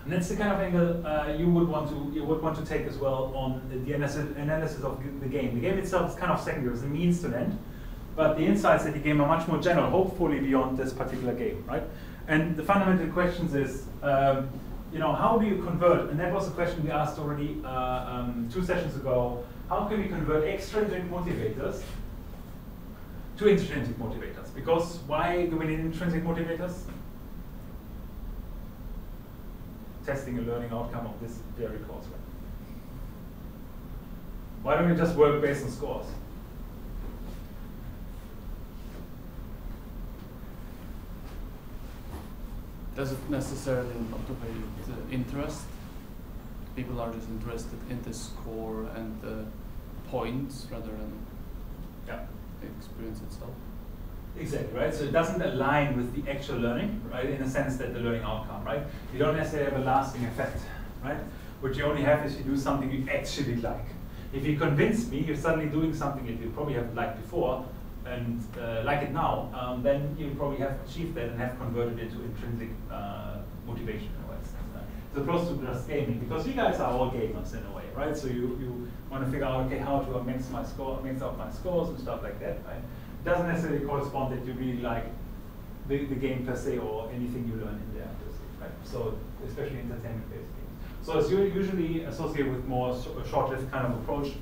and that's the kind of angle you would want to take as well on the analysis of the game. The game itself is kind of secondary, it's a means to an end, but the insights that you gain are much more general, hopefully beyond this particular game, right? And the fundamental questions is, how do you convert? And that was a question we asked already 2 sessions ago. How can we convert extrinsic motivators to intrinsic motivators? Because why do we need intrinsic motivators? Testing a learning outcome of this very course. Why don't we just work based on scores? Does it necessarily motivate interest? People are just interested in the score and the points rather than the experience itself. Exactly, right? So it doesn't align with the actual learning, right? In the sense that the learning outcome, right? You don't necessarily have a lasting effect, right? What you only have is you do something you actually like. If you convince me you're suddenly doing something that you probably haven't liked before and like it now, then you probably have achieved that and have converted it to intrinsic motivation in a way. As opposed to just gaming, because you guys are all gamers in a way, right? So you want to figure out, okay, how to max out my scores and stuff like that, right? It doesn't necessarily correspond that you really like the game per se or anything you learn in there, right? So especially entertainment-based games. So it's usually associated with more short-lived kind of approach.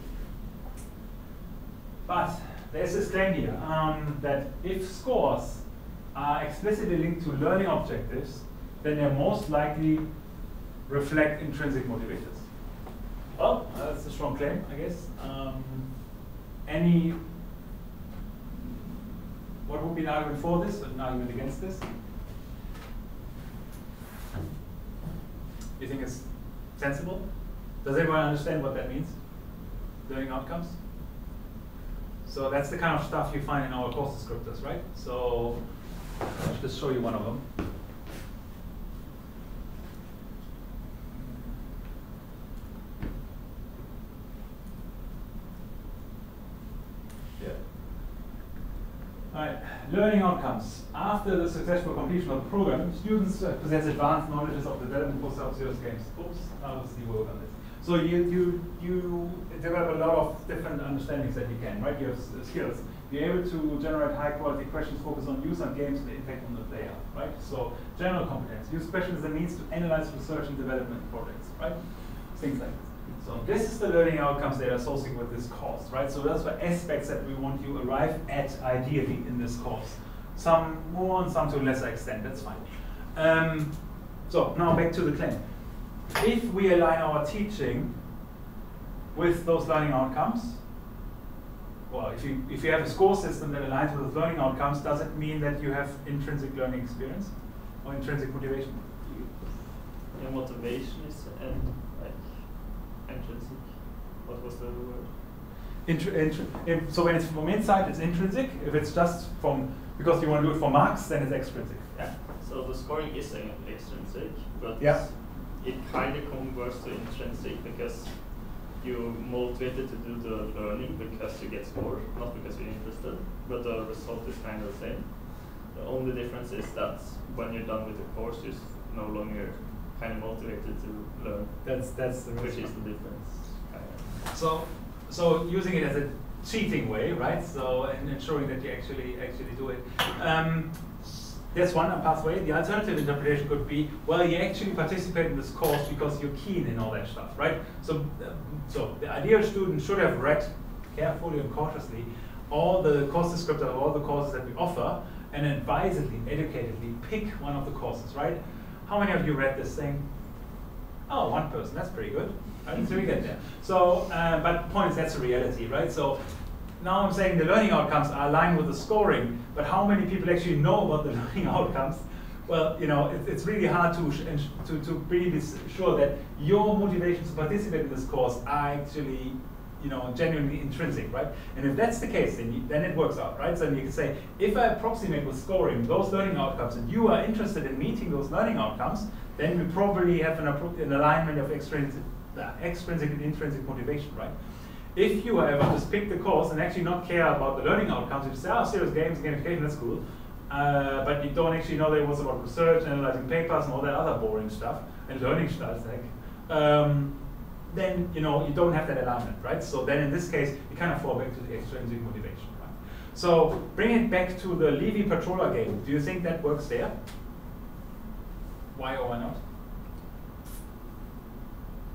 But there's this claim here that if scores are explicitly linked to learning objectives, then they're most likely reflect intrinsic motivators. Well, that's a strong claim, I guess. What would be an argument for this and an argument against this? You think it's sensible? Does everyone understand what that means? Learning outcomes? So that's the kind of stuff you find in our course descriptors, right? So I'll just show you one of them. Right. Learning outcomes. After the successful completion of the program, students possess advanced knowledges of the development for self-serious games. Oops, I will see work on this. So you develop a lot of different understandings that you can, right? You have skills. You're able to generate high-quality questions, focus on user and games and the impact on the player, right? So general competence. Use questions as a means to analyze research and development projects, right? Things like this. So this is the learning outcomes that are associated with this course, right? So those are aspects that we want you to arrive at ideally in this course. Some more and some to a lesser extent, that's fine. So now back to the claim. If we align our teaching with those learning outcomes, well, if you have a score system that aligns with those learning outcomes, does it mean that you have intrinsic learning experience or intrinsic motivation? Your motivation is intrinsic. What was the word? So when it's from inside, it's intrinsic. If it's just from because you want to do it for marks, then it's extrinsic. Yeah. So the scoring is extrinsic, but yeah, it kind of converts to intrinsic because you're motivated to do the learning because you get scored, not because you're interested. But the result is kind of the same. The only difference is that when you're done with the course, you're no longer kind of motivated to learn. That's the which is the difference. So using it as a cheating way, right? So and ensuring that you actually do it. That's one pathway. The alternative interpretation could be, well, you actually participate in this course because you're keen in all that stuff, right? So the ideal student should have read carefully and cautiously all the course descriptors of all the courses that we offer, and advisedly, educatedly pick one of the courses, right? How many of you read this thing? Oh, one person, that's pretty good. Right? So we get there. So, but the point is that's a reality, right? So now I'm saying the learning outcomes are aligned with the scoring, but how many people actually know about the learning outcomes? Well, you know, it's really hard to really be sure that your motivations to participate in this course are actually, you know, genuinely intrinsic, right? And if that's the case, then it works out, right? So you can say, if I approximate with scoring those learning outcomes and you are interested in meeting those learning outcomes, then we probably have an alignment of extrinsic and intrinsic motivation, right? If you, however, just pick the course and actually not care about the learning outcomes, you just say, oh, serious games, gamification, that's cool, but you don't actually know that it was about research, analyzing papers, and all that other boring stuff, and learning styles, then you know you don't have that alignment, right? So then in this case, you kind of fall back to the extrinsic motivation, right? So bring it back to the Levy Patroller game. Do you think that works there? Why or why not?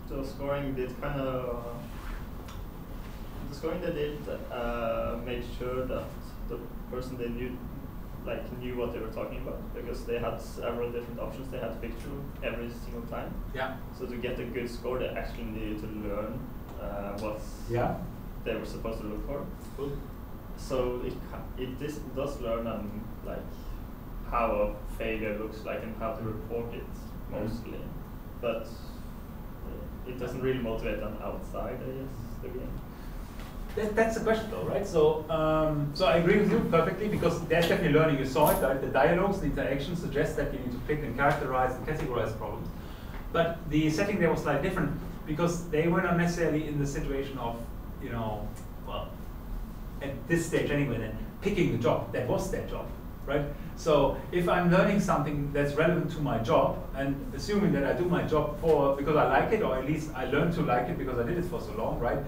So scoring did kind of the scoring they did made sure that the person they knew what they were talking about, because they had several different options they had to pick through every single time. Yeah. So to get a good score, they actually needed to learn what they were supposed to look for. Cool. So it does learn like how a failure looks like and how to report it mostly, but it doesn't really motivate them outside, I guess, the game. that's the question though, right? So, so I agree with you perfectly, because there's definitely learning. You saw it, right? The dialogues, the interactions suggest that you need to pick and characterize and categorize problems. But the setting there was slightly different, because they were not necessarily in the situation of, you know, well, at this stage anyway, then picking the job. That was their job, right? So if I'm learning something that's relevant to my job, and assuming that I do my job because I like it, or at least I learned to like it because I did it for so long, right?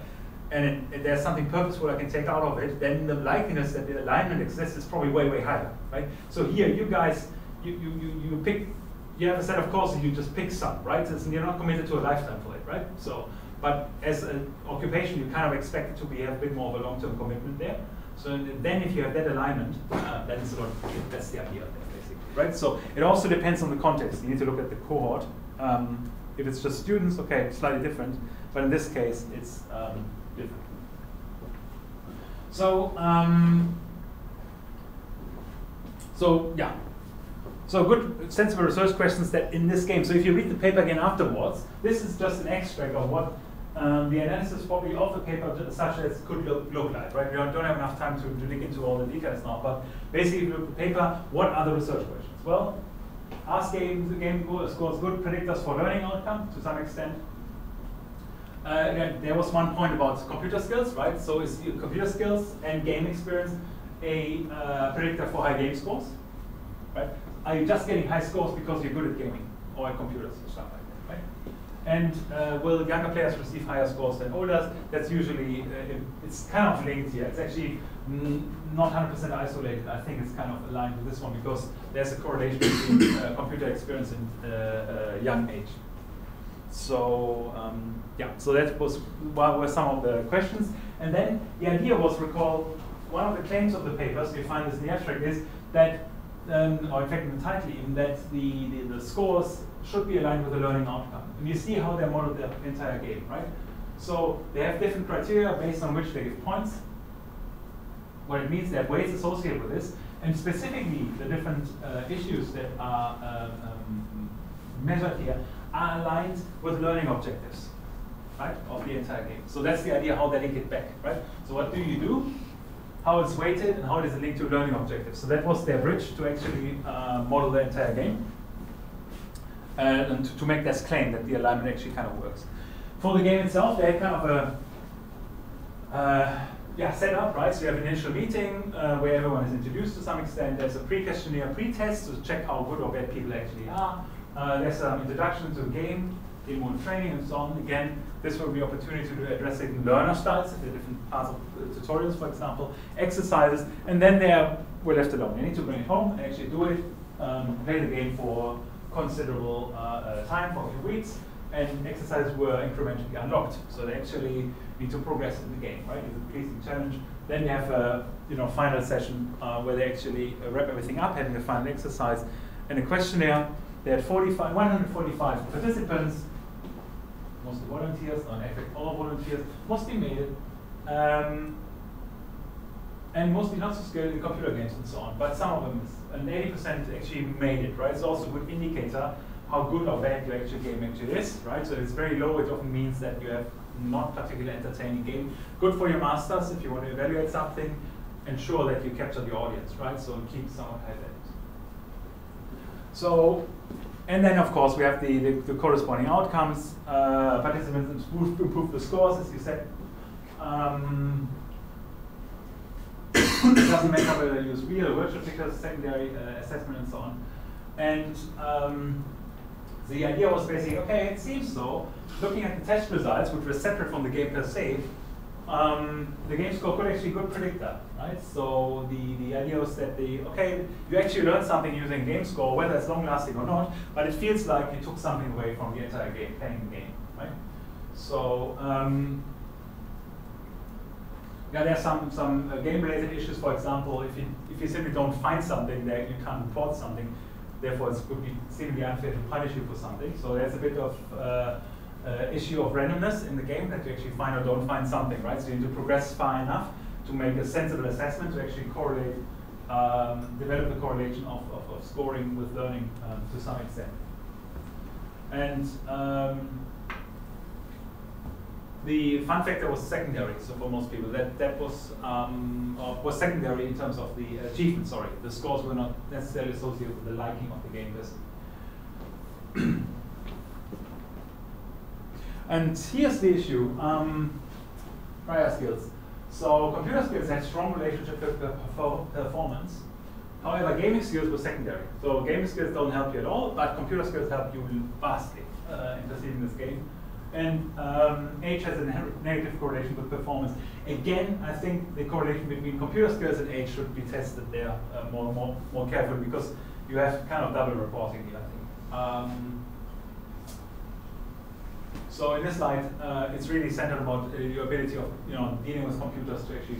And there's something purposeful I can take out of it, then the likeliness that the alignment exists is probably way, way higher, right? So here, you guys, you pick, you have a set of courses, you just pick some, right? You're not committed to a lifetime for it, right? So, but as an occupation, you kind of expect it to be a bit more of a long-term commitment there. So then if you have that alignment, then sort of, that's the idea there, basically, right? So it also depends on the context. You need to look at the cohort. If it's just students, okay, slightly different. But in this case, it's different. So, so yeah. So good, sensible research questions that in this game. So if you read the paper again afterwards, this is just an extract of what the analysis probably of the paper such as could look like, right? We don't have enough time to dig into all the details now, but basically if you look at the paper, what are the research questions? Well, ask the game scores good predictors for learning outcome to some extent. There was one point about computer skills, right? So is computer skills and game experience a predictor for high game scores, right? Are you just getting high scores because you're good at gaming or at computers or stuff like that, right? And will younger players receive higher scores than olders? That's usually, it's kind of linked here. It's actually not 100% isolated. I think it's kind of aligned with this one because there's a correlation between computer experience and young age. So yeah, so that were some of the questions. And then the idea was, recall, one of the claims of the papers, you find this in the abstract, is that, or in fact in the title even, that the scores should be aligned with the learning outcome. And you see how they model the entire game, right? So they have different criteria based on which they give points. What it means, they have weights associated with this. And specifically, the different issues that are measured here are aligned with learning objectives, right, of the entire game. So that's the idea, how they link it back, right? So what do you do? How it's weighted, and how does it link to learning objectives? So that was their bridge to actually model the entire game. And to make this claim that the alignment actually kind of works. For the game itself, they had kind of a setup, right? So you have an initial meeting where everyone is introduced to some extent. There's a pre-questionnaire, pre-test to check how good or bad people actually are. There's some introduction to the game, demo and training, and so on. Again, this will be an opportunity to address learner styles in the different parts of the tutorials, for example, exercises, and then we're left alone. You need to bring it home and actually do it, play the game for considerable time, for a few weeks, and exercises were incrementally unlocked. So they actually need to progress in the game, right? It's a pleasing challenge. Then you have a final session where they actually wrap everything up, having a final exercise and a questionnaire. They had 145 participants, mostly volunteers, or in fact all volunteers, mostly made it, and mostly not so skilled in computer games and so on, but some of them, and 80% actually made it, right? It's also a good indicator how good or bad your actual game actually is, right? So it's very low, it often means that you have not particularly entertaining game. Good for your masters if you want to evaluate something, ensure that you capture the audience, right? So keep somewhat high level. So, and then of course we have the corresponding outcomes. Participants improve the scores, as you said. It doesn't matter whether you use real or virtual figures, secondary assessment, and so on. And the idea was basically, okay, it seems so. Looking at the test results, which were separate from the game per se, the game score could actually be a good predictor, right? So the idea was that you actually learned something using game score, whether it's long lasting or not, but it feels like you took something away from the entire game, playing the game, right? So yeah, there's some game-related issues. For example, if you simply don't find something, that you can't report something, therefore it could be seemingly unfair to punish you for something. So there's a bit of issue of randomness in the game, that you actually find or don't find something, right? So you need to progress far enough to make a sensible assessment to actually correlate, develop the correlation of scoring with learning to some extent. And the fun factor was secondary. So for most people, that was secondary in terms of the achievement. Sorry, the scores were not necessarily associated with the liking of the game best. And here's the issue: prior skills. So computer skills had strong relationship with performance. However, gaming skills were secondary. So gaming skills don't help you at all, but computer skills help you vastly in perceiving this game. And age has a negative correlation with performance. Again, I think the correlation between computer skills and age should be tested there more carefully, because you have kind of double reporting here, I think. So in this slide, it's really centered about your ability of dealing with computers to actually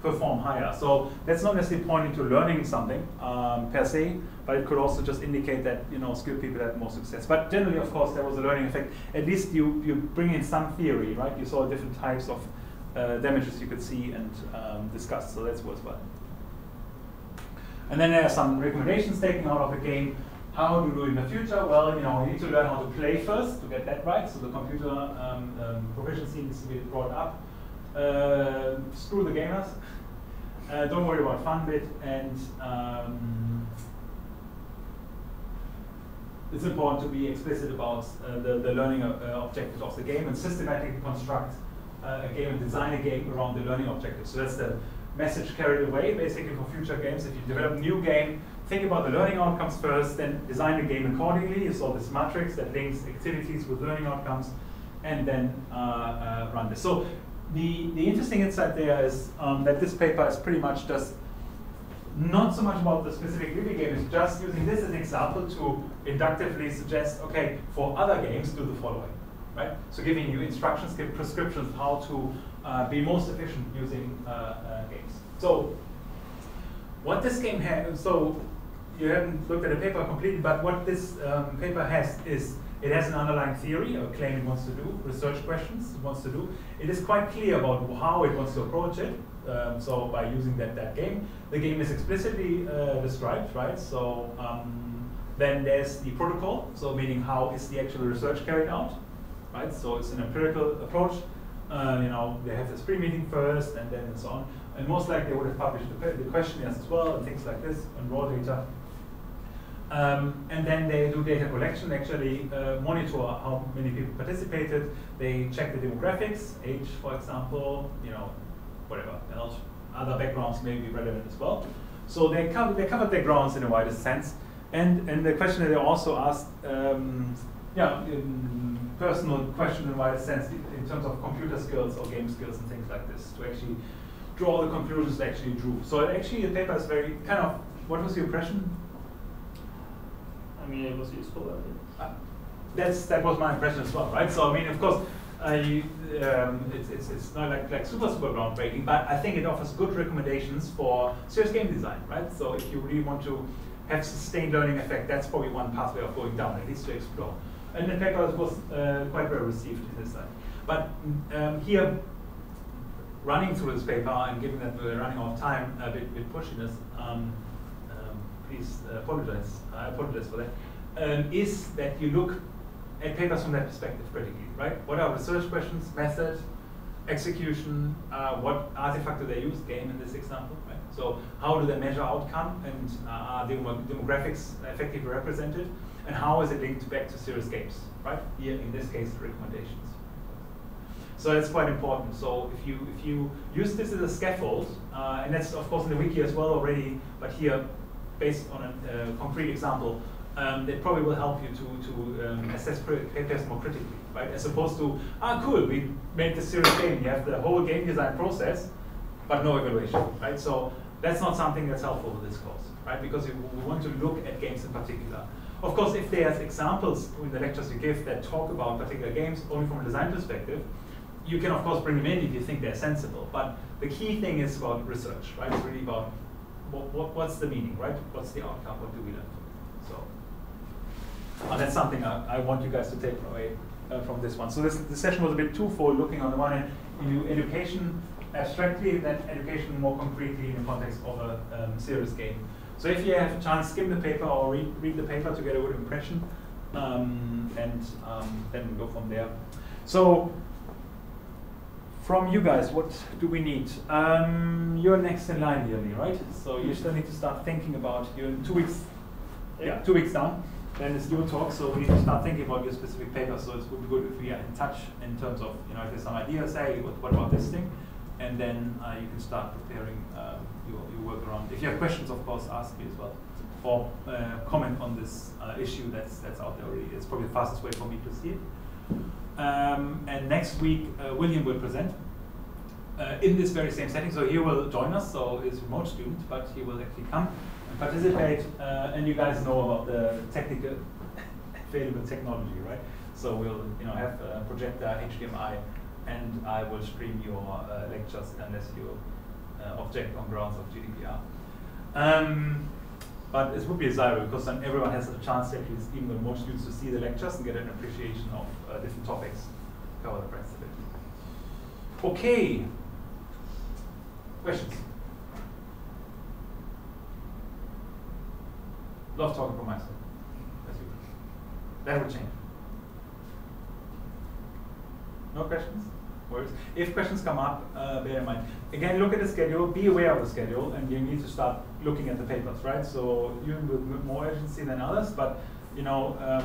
perform higher. So that's not necessarily pointing to learning something per se, but it could also just indicate that skilled people had more success. But generally, of course, there was a learning effect. At least you bring in some theory, right? You saw different types of damages you could see and discuss. So that's worthwhile. And then there are some recommendations taken out of the game. How to do it in the future? Well, you need to learn how to play first to get that right. So the computer proficiency needs to be brought up. Screw the gamers. Don't worry about fun bit, and it's important to be explicit about the learning objective of the game and systematically construct a game and design a game around the learning objective. So that's the message carried away basically for future games. If you develop a new game, think about the learning outcomes first, then design the game accordingly. You saw this matrix that links activities with learning outcomes, and then run this. So the interesting insight there is that this paper is pretty much just not so much about the specific video game, it's just using this as an example to inductively suggest, okay, for other games, do the following, right? So giving you instructions, give prescriptions how to be most efficient using games. So what this game has, so you haven't looked at the paper completely, but what this paper has is, it has an underlying theory, a claim it wants to do, research questions it wants to do. It is quite clear about how it wants to approach it. So by using that game, the game is explicitly described, right? So then there's the protocol, so meaning how is the actual research carried out, right? So it's an empirical approach. They have this pre-meeting first, and then and so on. And most likely they would have published the questionnaires as well and things like this and raw data. And then they do data collection, actually monitor how many people participated. They check the demographics, age, for example, whatever else. Other backgrounds may be relevant as well. So they covered their grounds in a wider sense. And the questionnaire they also asked, personal question in a wider sense in terms of computer skills or game skills and things like this to actually draw the conclusions they actually drew. So actually the paper is very kind of, what was your impression? I mean, it was useful, I think. That was my impression as well, right? So I mean, of course, it's not like super groundbreaking, but I think it offers good recommendations for serious game design, right? So if you really want to have sustained learning effect, that's probably one pathway of going down, at least to explore. And the paper was quite well received in this side. But here, running through this paper and given that we're running out of time, a bit pushiness, please apologize. I apologize for that. Is that you look at papers from that perspective critically, right? What are research questions, method, execution, what artifact do they use, game in this example, right? So how do they measure outcome, and are demographics effectively represented, and how is it linked back to serious games, right? Here, in this case, recommendations. So that's quite important. So if you use this as a scaffold, and that's of course in the wiki as well already, but here, based on a concrete example, that probably will help you to assess papers more critically, right? As opposed to, cool, we made this serious game. You have the whole game design process, but no evaluation, right? So that's not something that's helpful with this course, right? Because we want to look at games in particular. Of course, if there's examples in the lectures you give that talk about particular games only from a design perspective, you can of course bring them in if you think they're sensible. But the key thing is about research, right? It's really about what's the meaning, right? What's the outcome? What do we learn from it? So that's something I want you guys to take away from this one. So this session was a bit twofold, looking on the one hand into education abstractly, and then education more concretely in the context of a serious game. So if you have a chance, skim the paper or read the paper to get a good impression, and then we go from there. So, from you guys, what do we need? You're next in line, Leonie, right? So you still need to start thinking about, you're in 2 weeks, yeah, 2 weeks down. Then it's your talk, so we need to start thinking about your specific paper. So it would be good if we are in touch in terms of, you know, if there's some ideas, say, what about this thing? And then you can start preparing your work around. If you have questions, of course, ask me as well. Or comment on this issue that's out there already. It's probably the fastest way for me to see it. And next week, William will present in this very same setting. So he will join us, so he's a remote student, but he will actually come and participate. And you guys know about the technical available technology, right? So we'll have a projector, HDMI, and I will stream your lectures unless you object on grounds of GDPR. But it would be desirable because then everyone has a chance, at least even the remote students, to see the lectures and get an appreciation of different topics, cover the rest of it. Okay. Questions? Love talking from myself, as usual. That will change. No questions? Worries? If questions come up, bear in mind. Again, look at the schedule, be aware of the schedule, and you need to start looking at the papers, right? So you with more urgency than others, but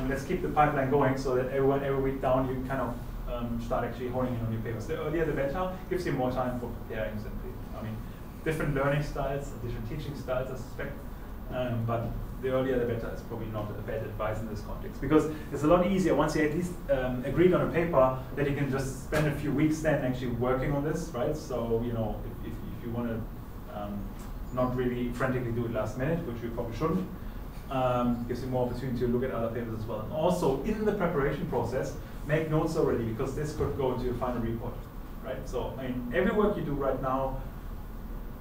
let's keep the pipeline going so that every week down you kind of start actually honing in on your papers. The earlier the better, gives you more time for preparing simply. I mean, different learning styles, different teaching styles, I suspect, but the earlier the better is probably not a bad advice in this context, because it's a lot easier once you at least agreed on a paper that you can just spend a few weeks then actually working on this, right? So if you want to not really frantically do it last minute, which you probably shouldn't, gives you more opportunity to look at other papers as well. And also in the preparation process, make notes already, because this could go into your final report, right? So I mean, every work you do right now,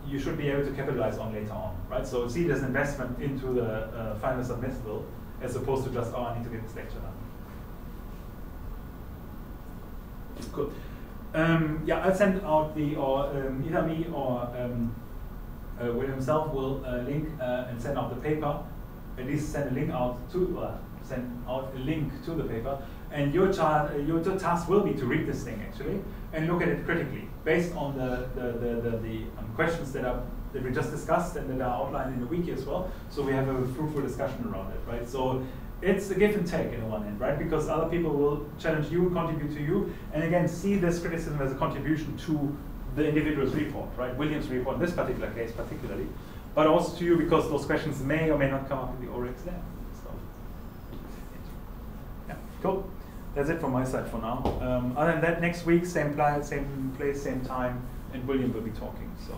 you should be able to capitalize on later on, right? So see it as an investment into the final submissible, as opposed to just, oh, I need to get this lecture done. Cool. Yeah, I'll send out either me or William himself will link and send out the paper. At least send a link out to the paper. And your task will be to read this thing actually and look at it critically based on the questions that we just discussed and that are outlined in the wiki as well. So we have a fruitful discussion around it, right? So it's a give and take in one end, right? Because other people will challenge you, contribute to you, and again, see this criticism as a contribution to the individual's report, right? William's report in this particular case particularly, but also to you because those questions may or may not come up in the oral exam. So, yeah, cool. That's it from my side for now. Other than that, next week, same place, same time, and William will be talking. So.